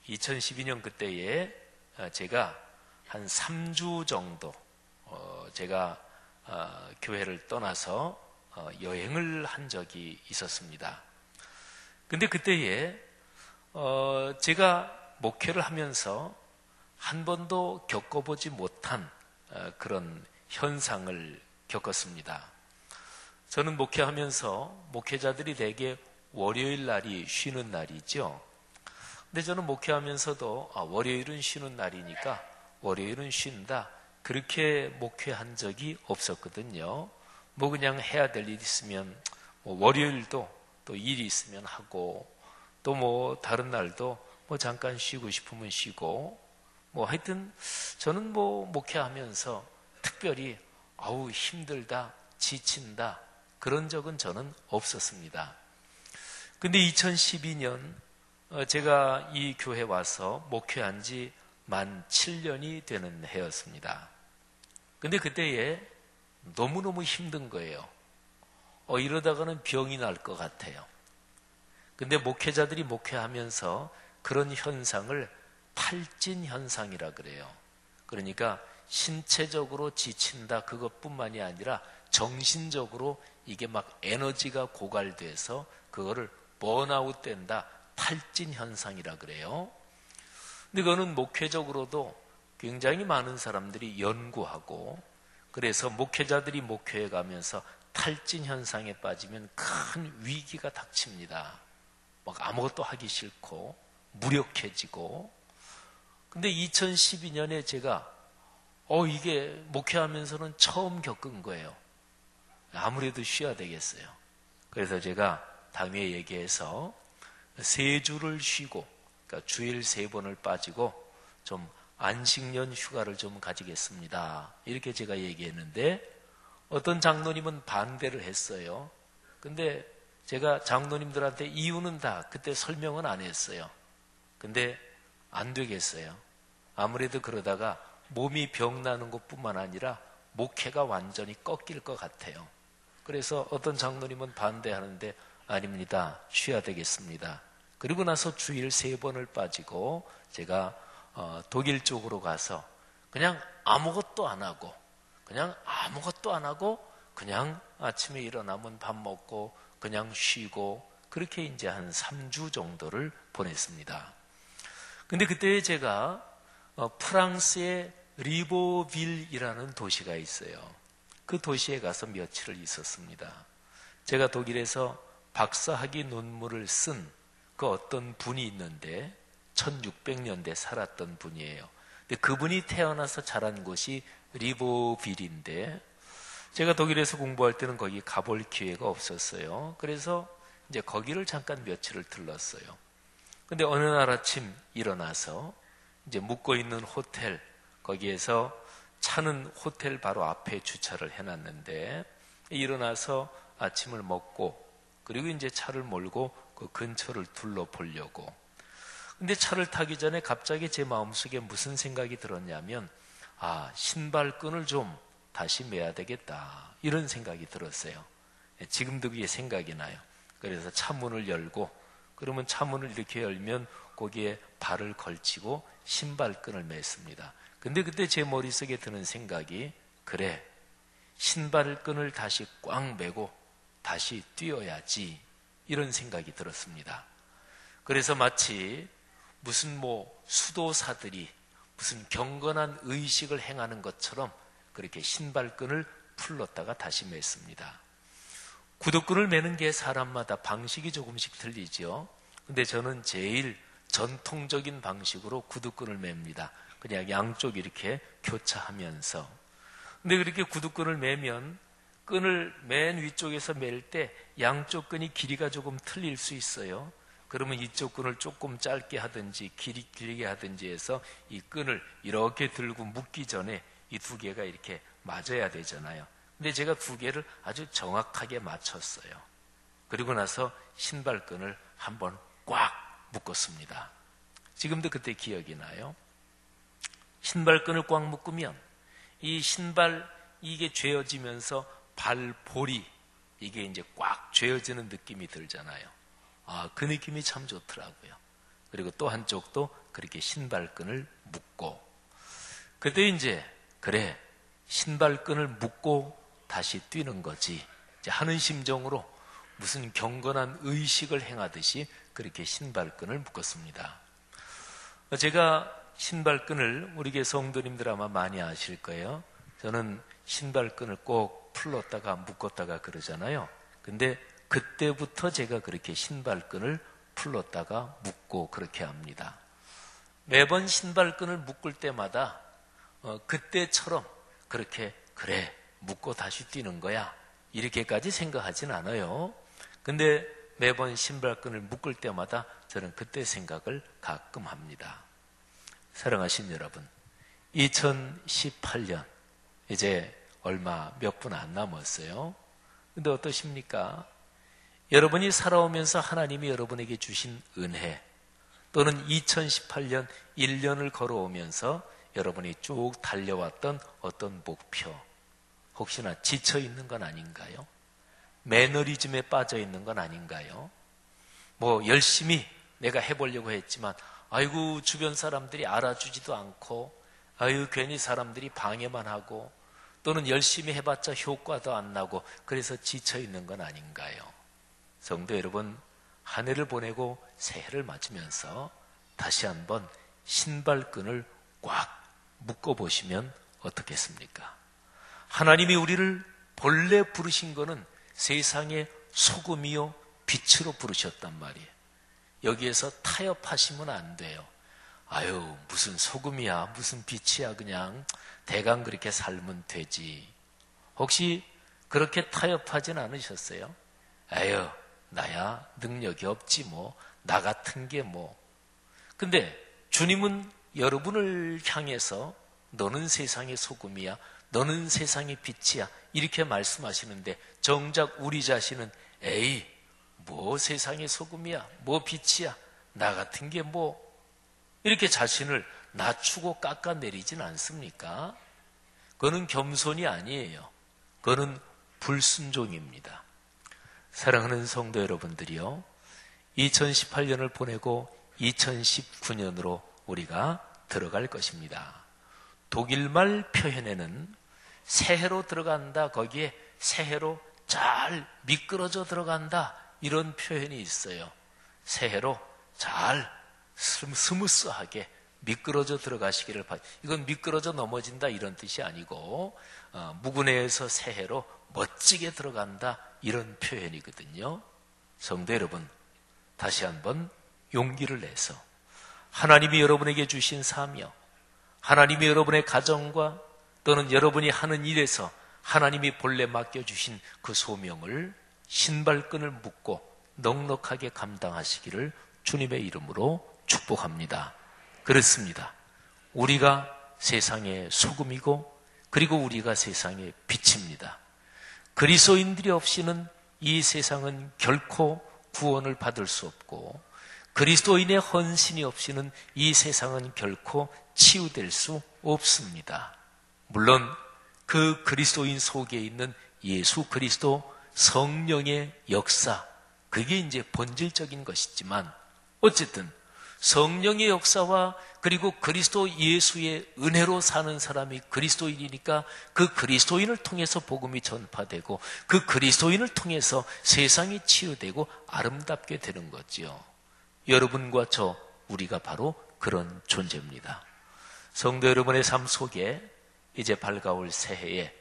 2012년 그때에 제가 한 3주 정도 제가 교회를 떠나서 여행을 한 적이 있었습니다. 근데 그때에 제가 목회를 하면서 한 번도 겪어보지 못한 그런 현상을 겪었습니다. 저는 목회하면서 목회자들이 대개 월요일 날이 쉬는 날이죠. 근데 저는 목회하면서도 월요일은 쉬는 날이니까 월요일은 쉰다, 그렇게 목회한 적이 없었거든요. 뭐 그냥 해야 될 일이 있으면 뭐 월요일도 또 일이 있으면 하고, 또 뭐 다른 날도 뭐 잠깐 쉬고 싶으면 쉬고, 뭐 하여튼 저는 뭐 목회하면서 특별히 아우 힘들다, 지친다, 그런 적은 저는 없었습니다. 근데 2012년 제가 이 교회 와서 목회한 지 만 7년이 되는 해였습니다. 근데 그때에 너무너무 힘든 거예요. 이러다가는 병이 날 것 같아요. 근데 목회자들이 목회하면서 그런 현상을 탈진 현상이라 그래요. 그러니까 신체적으로 지친다, 그것뿐만이 아니라 정신적으로 이게 막 에너지가 고갈돼서 그거를 번아웃 된다, 탈진 현상이라 그래요. 근데 그거는 목회적으로도 굉장히 많은 사람들이 연구하고, 그래서 목회자들이 목회해 가면서 탈진 현상에 빠지면 큰 위기가 닥칩니다. 막 아무것도 하기 싫고 무력해지고. 근데 2012년에 제가 이게 목회하면서는 처음 겪은 거예요. 아무래도 쉬어야 되겠어요. 그래서 제가 당회에 얘기해서 3주를 쉬고, 그러니까 주일 3번을 빠지고 좀 안식년 휴가를 좀 가지겠습니다. 이렇게 제가 얘기했는데 어떤 장로님은 반대를 했어요. 근데 제가 장로님들한테 이유는 다 그때 설명은 안 했어요. 근데 안 되겠어요. 아무래도 그러다가 몸이 병나는 것뿐만 아니라 목회가 완전히 꺾일 것 같아요. 그래서 어떤 장로님은 반대하는데 아닙니다. 쉬어야 되겠습니다. 그리고 나서 주일 3번을 빠지고 제가 독일 쪽으로 가서 그냥 아무것도 안 하고 그냥 아침에 일어나면 밥 먹고 그냥 쉬고 그렇게 이제 한 3주 정도를 보냈습니다. 근데 그때 제가 프랑스의 리보빌이라는 도시가 있어요. 그 도시에 가서 며칠을 있었습니다. 제가 독일에서 박사학위 논문을 쓴 그 어떤 분이 있는데 1600년대 살았던 분이에요. 근데 그분이 태어나서 자란 곳이 리보빌인데 제가 독일에서 공부할 때는 거기 가볼 기회가 없었어요. 그래서 이제 거기를 잠깐 며칠을 들렀어요. 근데 어느 날 아침 일어나서 이제 묵고 있는 호텔, 거기에서 차는 호텔 바로 앞에 주차를 해놨는데 일어나서 아침을 먹고 그리고 이제 차를 몰고 그 근처를 둘러보려고. 근데 차를 타기 전에 갑자기 제 마음속에 무슨 생각이 들었냐면 신발끈을 좀 다시 매야 되겠다 이런 생각이 들었어요. 지금도 그게 생각이 나요. 그래서 차문을 열고 그러면 차문을 이렇게 열면 거기에 발을 걸치고 신발끈을 맸습니다. 근데 그때 제 머릿속에 드는 생각이 그래 신발끈을 다시 꽉 매고 다시 뛰어야지 이런 생각이 들었습니다. 그래서 마치 무슨 수도사들이 무슨 경건한 의식을 행하는 것처럼 그렇게 신발끈을 풀렀다가 다시 맸습니다. 구두끈을 매는 게 사람마다 방식이 조금씩 틀리죠. 근데 저는 제일 전통적인 방식으로 구두끈을 맵니다. 그냥 양쪽 이렇게 교차하면서. 근데 그렇게 구두끈을 매면 끈을 맨 위쪽에서 맬 때 양쪽 끈이 길이가 조금 틀릴 수 있어요. 그러면 이쪽 끈을 조금 짧게 하든지 길게 하든지 해서 이 끈을 이렇게 들고 묶기 전에 이 두 개가 이렇게 맞아야 되잖아요. 근데 제가 두 개를 아주 정확하게 맞췄어요. 그리고 나서 신발끈을 한번 꽉 묶었습니다. 지금도 그때 기억이 나요. 신발끈을 꽉 묶으면 이 신발 이게 죄어지면서 발볼이 이게 이제 꽉 죄어지는 느낌이 들잖아요. 그 느낌이 참 좋더라고요. 그리고 또 한쪽도 그렇게 신발끈을 묶고 그때 이제 그래 신발끈을 묶고 다시 뛰는 거지 이제 하는 심정으로 무슨 경건한 의식을 행하듯이 그렇게 신발끈을 묶었습니다. 제가 신발끈을 우리 교회 성도님들 아마 많이 아실 거예요. 저는 신발끈을 꼭 풀렀다가 묶었다가 그러잖아요. 근데 그때부터 제가 그렇게 신발끈을 풀렀다가 묶고 그렇게 합니다. 매번 신발끈을 묶을 때마다 그때처럼 그렇게 그래 묶고 다시 뛰는 거야 이렇게까지 생각하진 않아요. 근데 매번 신발끈을 묶을 때마다 저는 그때 생각을 가끔 합니다. 사랑하신 여러분, 2018년 이제 얼마 몇 분 안 남았어요. 근데 어떠십니까? 여러분이 살아오면서 하나님이 여러분에게 주신 은혜 또는 2018년 1년을 걸어오면서 여러분이 쭉 달려왔던 어떤 목표 혹시나 지쳐 있는 건 아닌가요? 매너리즘에 빠져 있는 건 아닌가요? 열심히 내가 해보려고 했지만 아이고 주변 사람들이 알아주지도 않고 아유 괜히 사람들이 방해만 하고 또는 열심히 해봤자 효과도 안 나고 그래서 지쳐 있는 건 아닌가요? 성도 여러분, 한 해를 보내고 새해를 맞으면서 다시 한번 신발끈을 꽉 묶어보시면 어떻겠습니까? 하나님이 우리를 본래 부르신 거는 세상의 소금이요 빛으로 부르셨단 말이에요. 여기에서 타협하시면 안 돼요. 아유, 무슨 소금이야, 무슨 빛이야, 그냥 대강 그렇게 살면 되지. 혹시 그렇게 타협하진 않으셨어요? 아유, 나야 능력이 없지 뭐, 나 같은 게 뭐. 근데 주님은 여러분을 향해서 너는 세상의 소금이야, 너는 세상의 빛이야, 이렇게 말씀하시는데 정작 우리 자신은 에이, 뭐 세상의 소금이야, 뭐 빛이야, 나 같은 게 뭐, 이렇게 자신을 낮추고 깎아내리진 않습니까? 그거는 겸손이 아니에요. 그거는 불순종입니다. 사랑하는 성도 여러분들이요, 2018년을 보내고 2019년으로 우리가 들어갈 것입니다. 독일말 표현에는 새해로 들어간다, 거기에 새해로 잘 미끄러져 들어간다, 이런 표현이 있어요. 새해로 잘 스무스하게 미끄러져 들어가시기를 바랍니다. 이건 미끄러져 넘어진다 이런 뜻이 아니고 묵은해에서 새해로 멋지게 들어간다 이런 표현이거든요. 성도 여러분, 다시 한번 용기를 내서 하나님이 여러분에게 주신 사명, 하나님이 여러분의 가정과 또는 여러분이 하는 일에서 하나님이 본래 맡겨주신 그 소명을 신발끈을 묶고 넉넉하게 감당하시기를 주님의 이름으로 축복합니다. 그렇습니다. 우리가 세상의 소금이고 그리고 우리가 세상의 빛입니다. 그리스도인들이 없이는 이 세상은 결코 구원을 받을 수 없고 그리스도인의 헌신이 없이는 이 세상은 결코 치유될 수 없습니다. 물론 그 그리스도인 속에 있는 예수 그리스도 성령의 역사, 그게 이제 본질적인 것이지만 어쨌든 성령의 역사와 그리고 그리스도 예수의 은혜로 사는 사람이 그리스도인이니까 그 그리스도인을 통해서 복음이 전파되고 그 그리스도인을 통해서 세상이 치유되고 아름답게 되는 거지요. 여러분과 저, 우리가 바로 그런 존재입니다. 성도 여러분의 삶 속에 이제 밝아올 새해에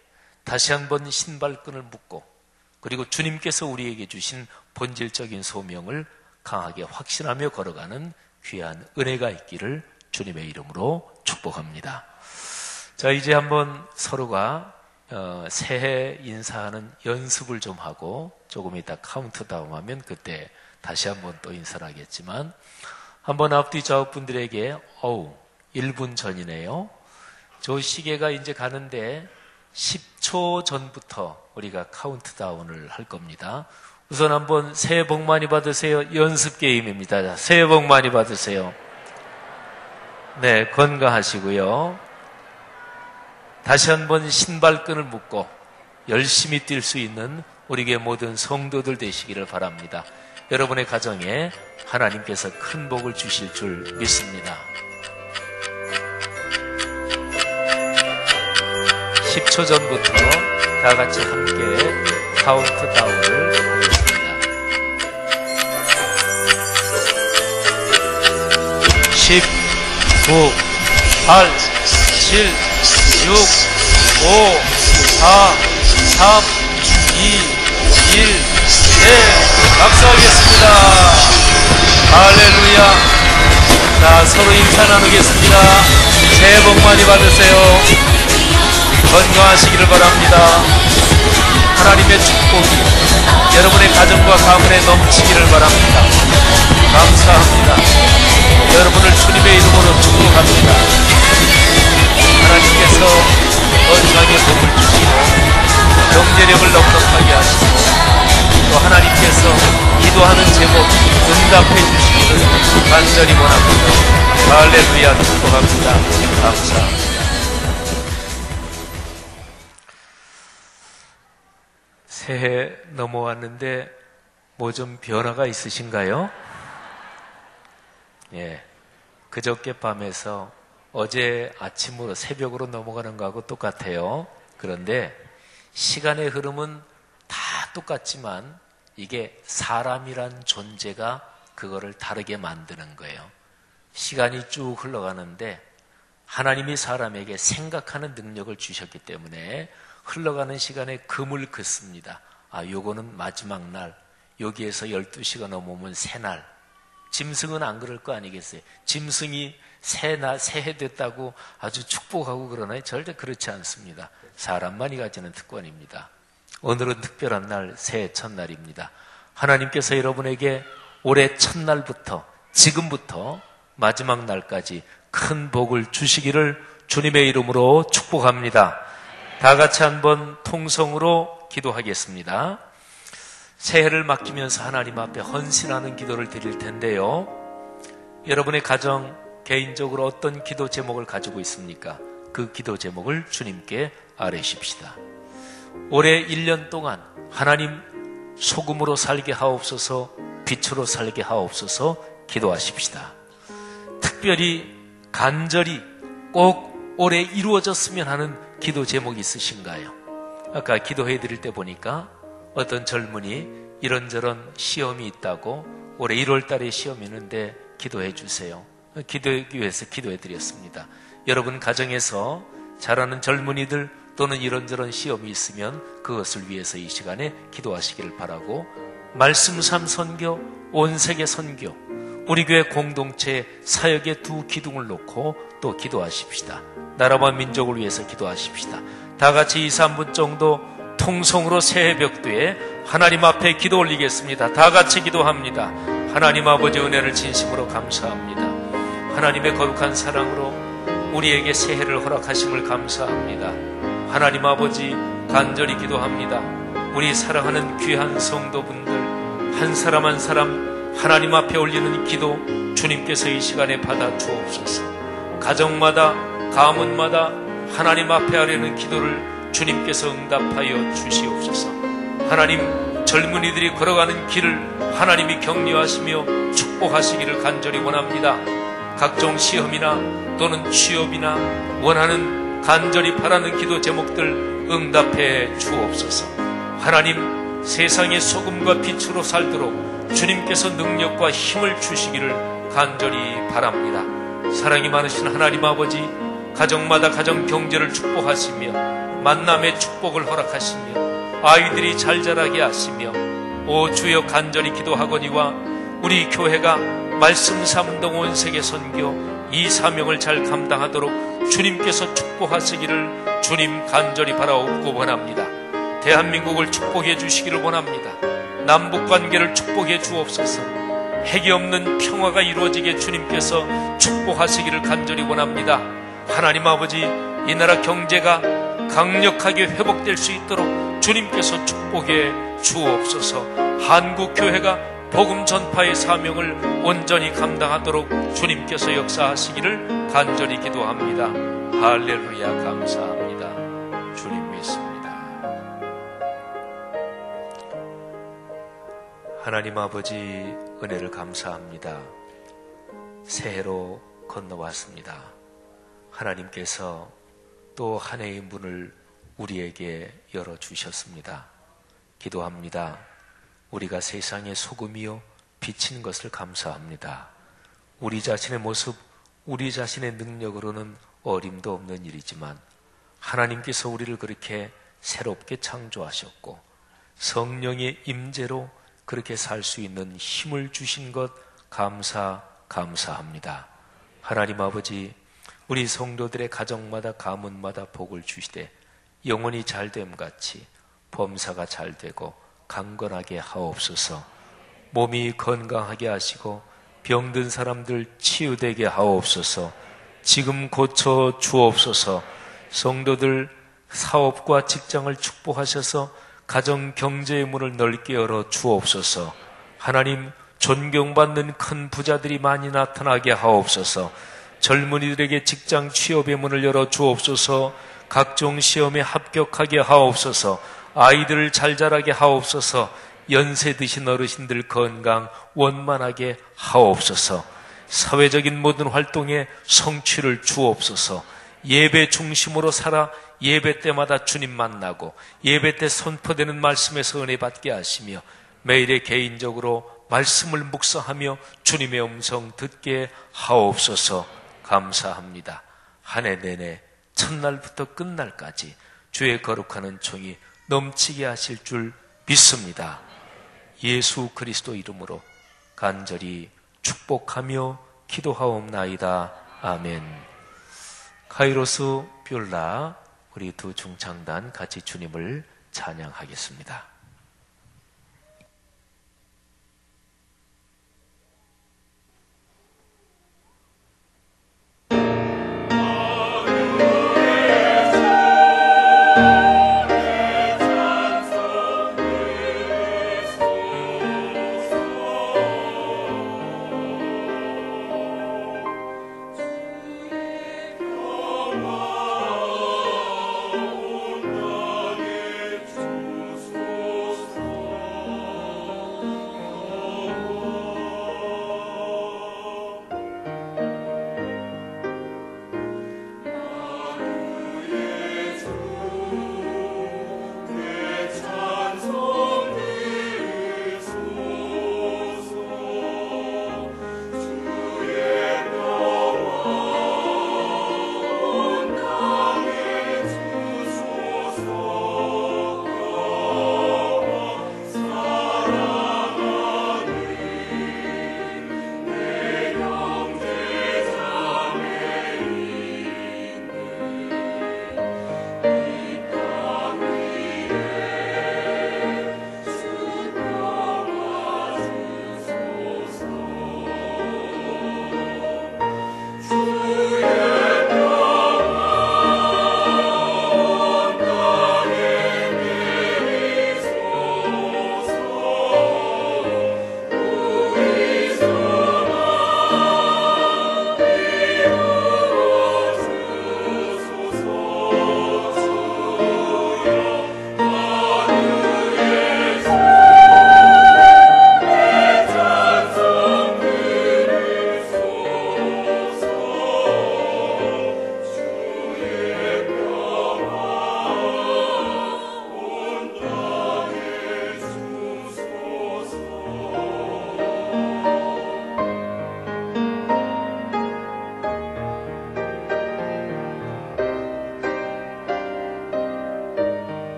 다시 한번 신발끈을 묶고 그리고 주님께서 우리에게 주신 본질적인 소명을 강하게 확신하며 걸어가는 귀한 은혜가 있기를 주님의 이름으로 축복합니다. 자, 이제 한번 서로가 새해 인사하는 연습을 좀 하고 조금 이따 카운트다운 하면 그때 다시 한번 또 인사를 하겠지만 한번 앞뒤 좌우 분들에게 1분 전이네요. 저 시계가 이제 가는데 10초 전부터 우리가 카운트다운을 할 겁니다. 우선 한번 새해 복 많이 받으세요. 연습 게임입니다. 자, 새해 복 많이 받으세요. 네, 건강하시고요. 다시 한번 신발끈을 묶고 열심히 뛸 수 있는 우리의 모든 성도들 되시기를 바랍니다. 여러분의 가정에 하나님께서 큰 복을 주실 줄 믿습니다. 10초 전부터 다 같이 함께 카운트다운을 하겠습니다. 10, 9, 8, 7, 6, 5, 4, 3, 2, 1, 네, 박수하겠습니다. 할렐루야. 자, 서로 인사 나누겠습니다. 새해 복 많이 받으세요. 건강하시기를 바랍니다. 하나님의 축복이 여러분의 가정과 가문에 넘치기를 바랍니다. 감사합니다. 여러분을 주님의 이름으로 축복합니다. 하나님께서 건강의 복을 주시고 경제력을 넉넉하게 하시고 또 하나님께서 기도하는 제목 응답해 주시기를 간절히 원합니다. 할렐루야. 축복합니다. 감사합니다. 새해 넘어왔는데 뭐 좀 변화가 있으신가요? 예, 그저께 밤에서 어제 아침으로 새벽으로 넘어가는 거하고 똑같아요. 그런데 시간의 흐름은 다 똑같지만 이게 사람이란 존재가 그거를 다르게 만드는 거예요. 시간이 쭉 흘러가는데 하나님이 사람에게 생각하는 능력을 주셨기 때문에 흘러가는 시간에 금을 긋습니다. 요거는 마지막 날, 여기에서 12시가 넘으면 새날. 짐승은 안 그럴 거 아니겠어요? 짐승이 새해 됐다고 아주 축복하고 그러나요? 절대 그렇지 않습니다. 사람만이 가지는 특권입니다. 오늘은 특별한 날, 새해 첫날입니다. 하나님께서 여러분에게 올해 첫날부터, 지금부터 마지막 날까지 큰 복을 주시기를 주님의 이름으로 축복합니다. 다 같이 한번 통성으로 기도하겠습니다. 새해를 맡기면서 하나님 앞에 헌신하는 기도를 드릴 텐데요. 여러분의 가정, 개인적으로 어떤 기도 제목을 가지고 있습니까? 그 기도 제목을 주님께 아뢰십시다. 올해 1년 동안 하나님 소금으로 살게 하옵소서, 빛으로 살게 하옵소서 기도하십시다. 특별히 간절히 꼭 올해 이루어졌으면 하는 기도 제목이 있으신가요? 아까 기도해 드릴 때 보니까 어떤 젊은이 이런저런 시험이 있다고 올해 1월 달에 시험이 있는데 기도해 주세요. 기도하기 위해서 기도해 드렸습니다. 여러분 가정에서 자라는 젊은이들 또는 이런저런 시험이 있으면 그것을 위해서 이 시간에 기도하시기를 바라고, 말씀 삼 선교, 온 세계 선교, 우리 교회 공동체 사역의 두 기둥을 놓고 또 기도하십시다. 나라와 민족을 위해서 기도하십시다. 다 같이 2, 3분 정도 통성으로 새해 벽두에 하나님 앞에 기도 올리겠습니다. 다 같이 기도합니다. 하나님 아버지 은혜를 진심으로 감사합니다. 하나님의 거룩한 사랑으로 우리에게 새해를 허락하심을 감사합니다. 하나님 아버지 간절히 기도합니다. 우리 사랑하는 귀한 성도분들 한 사람 한 사람 하나님 앞에 올리는 기도 주님께서 이 시간에 받아 주옵소서. 가정마다 가문마다 하나님 앞에 하려는 기도를 주님께서 응답하여 주시옵소서. 하나님 젊은이들이 걸어가는 길을 하나님이 격려하시며 축복하시기를 간절히 원합니다. 각종 시험이나 또는 취업이나 원하는 간절히 바라는 기도 제목들 응답해 주옵소서. 하나님 세상의 소금과 빛으로 살도록 주님께서 능력과 힘을 주시기를 간절히 바랍니다. 사랑이 많으신 하나님 아버지, 가정마다 가정 경제를 축복하시며 만남의 축복을 허락하시며 아이들이 잘 자라게 하시며, 오 주여 간절히 기도하거니와 우리 교회가 말씀 삼동 온 세계 선교 이 사명을 잘 감당하도록 주님께서 축복하시기를 주님 간절히 바라옵고 원합니다. 대한민국을 축복해 주시기를 원합니다. 남북관계를 축복해 주옵소서. 핵이 없는 평화가 이루어지게 주님께서 축복하시기를 간절히 원합니다. 하나님 아버지, 이 나라 경제가 강력하게 회복될 수 있도록 주님께서 축복해 주옵소서. 한국교회가 복음 전파의 사명을 온전히 감당하도록 주님께서 역사하시기를 간절히 기도합니다. 할렐루야, 감사합니다. 주님 믿습니다. 하나님 아버지 은혜를 감사합니다. 새해로 건너왔습니다. 하나님께서 또 한 해의 문을 우리에게 열어주셨습니다. 기도합니다. 우리가 세상의 소금이요 빛인 것을 감사합니다. 우리 자신의 모습, 우리 자신의 능력으로는 어림도 없는 일이지만 하나님께서 우리를 그렇게 새롭게 창조하셨고 성령의 임재로 그렇게 살 수 있는 힘을 주신 것 감사합니다. 하나님 아버지, 우리 성도들의 가정마다 가문마다 복을 주시되 영혼이 잘됨같이 범사가 잘되고 강건하게 하옵소서. 몸이 건강하게 하시고 병든 사람들 치유되게 하옵소서. 지금 고쳐 주옵소서. 성도들 사업과 직장을 축복하셔서 가정 경제의 문을 넓게 열어 주옵소서. 하나님 존경받는 큰 부자들이 많이 나타나게 하옵소서. 젊은이들에게 직장 취업의 문을 열어 주옵소서. 각종 시험에 합격하게 하옵소서. 아이들을 잘 자라게 하옵소서. 연세 드신 어르신들 건강 원만하게 하옵소서. 사회적인 모든 활동에 성취를 주옵소서. 예배 중심으로 살아 예배 때마다 주님 만나고 예배 때 선포되는 말씀에서 은혜 받게 하시며 매일의 개인적으로 말씀을 묵상하며 주님의 음성 듣게 하옵소서. 감사합니다. 한 해 내내 첫날부터 끝날까지 주의 거룩한 은총이 넘치게 하실 줄 믿습니다. 예수 그리스도 이름으로 간절히 축복하며 기도하옵나이다. 아멘. 카이로스 뷰라 우리 두 중창단 같이 주님을 찬양하겠습니다.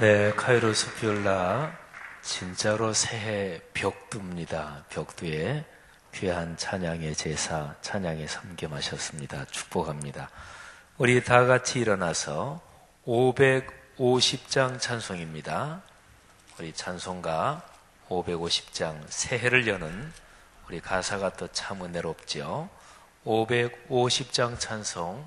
네, 카이로스 비올라 진짜로 새해 벽두입니다. 벽두에 귀한 찬양의 제사, 찬양의 섬김하셨습니다. 축복합니다. 우리 다 같이 일어나서 550장 찬송입니다. 우리 찬송가 550장 새해를 여는 우리 가사가 또 참 은혜롭죠. 550장 찬송,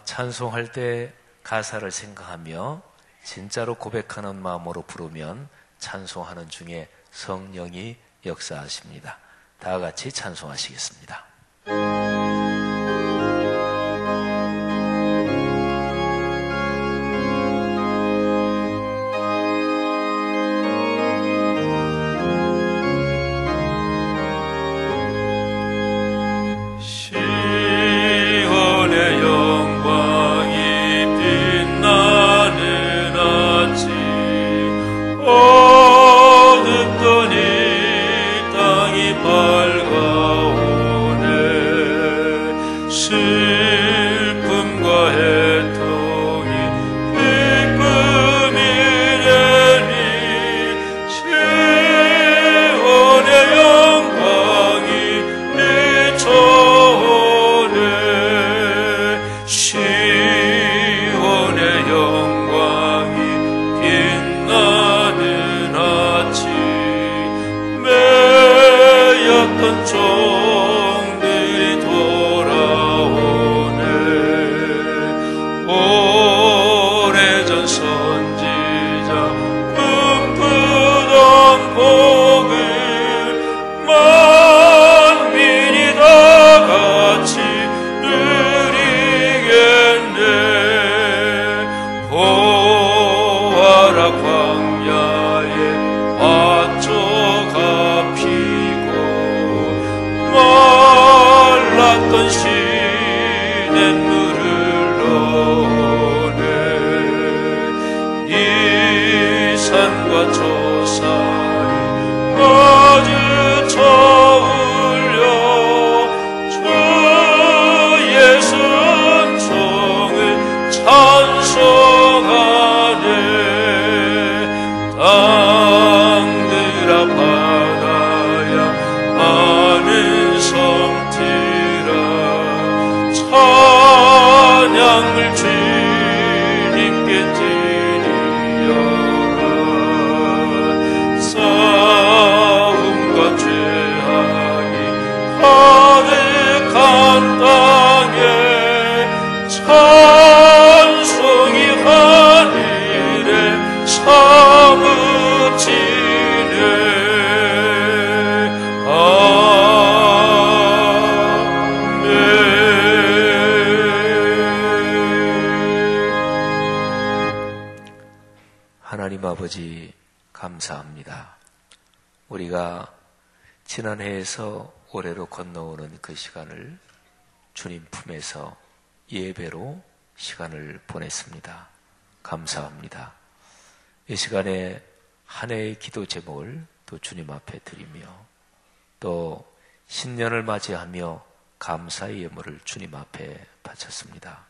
찬송할 때 가사를 생각하며 진짜로 고백하는 마음으로 부르면 찬송하는 중에 성령이 역사하십니다. 다 같이 찬송하시겠습니다. 하나님 아버지 감사합니다. 우리가 지난해에서 올해로 건너오는 그 시간을 주님 품에서 예배로 시간을 보냈습니다. 감사합니다. 이 시간에 한 해의 기도 제목을 또 주님 앞에 드리며 또 신년을 맞이하며 감사의 예물을 주님 앞에 바쳤습니다.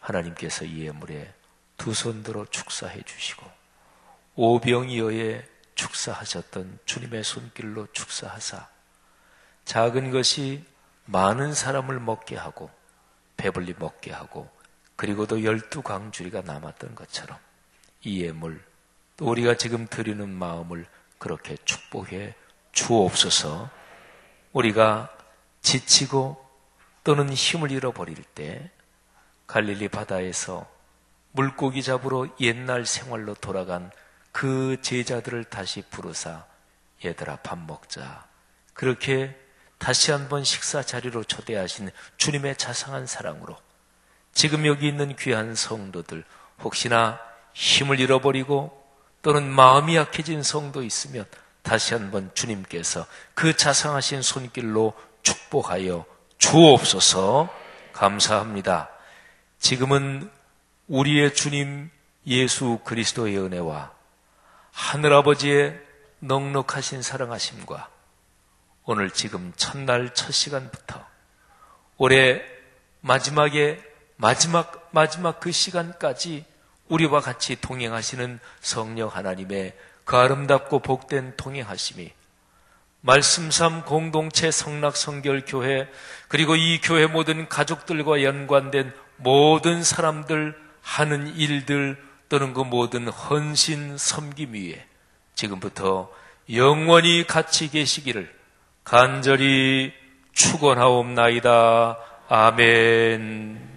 하나님께서 이 예물에 두 손 들어 축사해 주시고 오병이어에 축사하셨던 주님의 손길로 축사하사 작은 것이 많은 사람을 먹게 하고 배불리 먹게 하고 그리고도 12광주리가 남았던 것처럼 이 예물 또 우리가 지금 드리는 마음을 그렇게 축복해 주옵소서. 우리가 지치고 또는 힘을 잃어버릴 때 갈릴리 바다에서 물고기 잡으러 옛날 생활로 돌아간 그 제자들을 다시 부르사 얘들아 밥 먹자. 그렇게 다시 한번 식사 자리로 초대하신 주님의 자상한 사랑으로 지금 여기 있는 귀한 성도들 혹시나 힘을 잃어버리고 또는 마음이 약해진 성도 있으면 다시 한번 주님께서 그 자상하신 손길로 축복하여 주옵소서. 감사합니다. 지금은 우리의 주님 예수 그리스도의 은혜와 하늘아버지의 넉넉하신 사랑하심과 오늘 지금 첫날 첫 시간부터 올해 마지막 그 시간까지 우리와 같이 동행하시는 성령 하나님의 그 아름답고 복된 동행하심이 말씀삼 공동체 성락성결교회 그리고 이 교회 모든 가족들과 연관된 모든 사람들 하는 일들 또는 그 모든 헌신 섬김 위에 지금부터 영원히 같이 계시기를 간절히 축원하옵나이다. 아멘.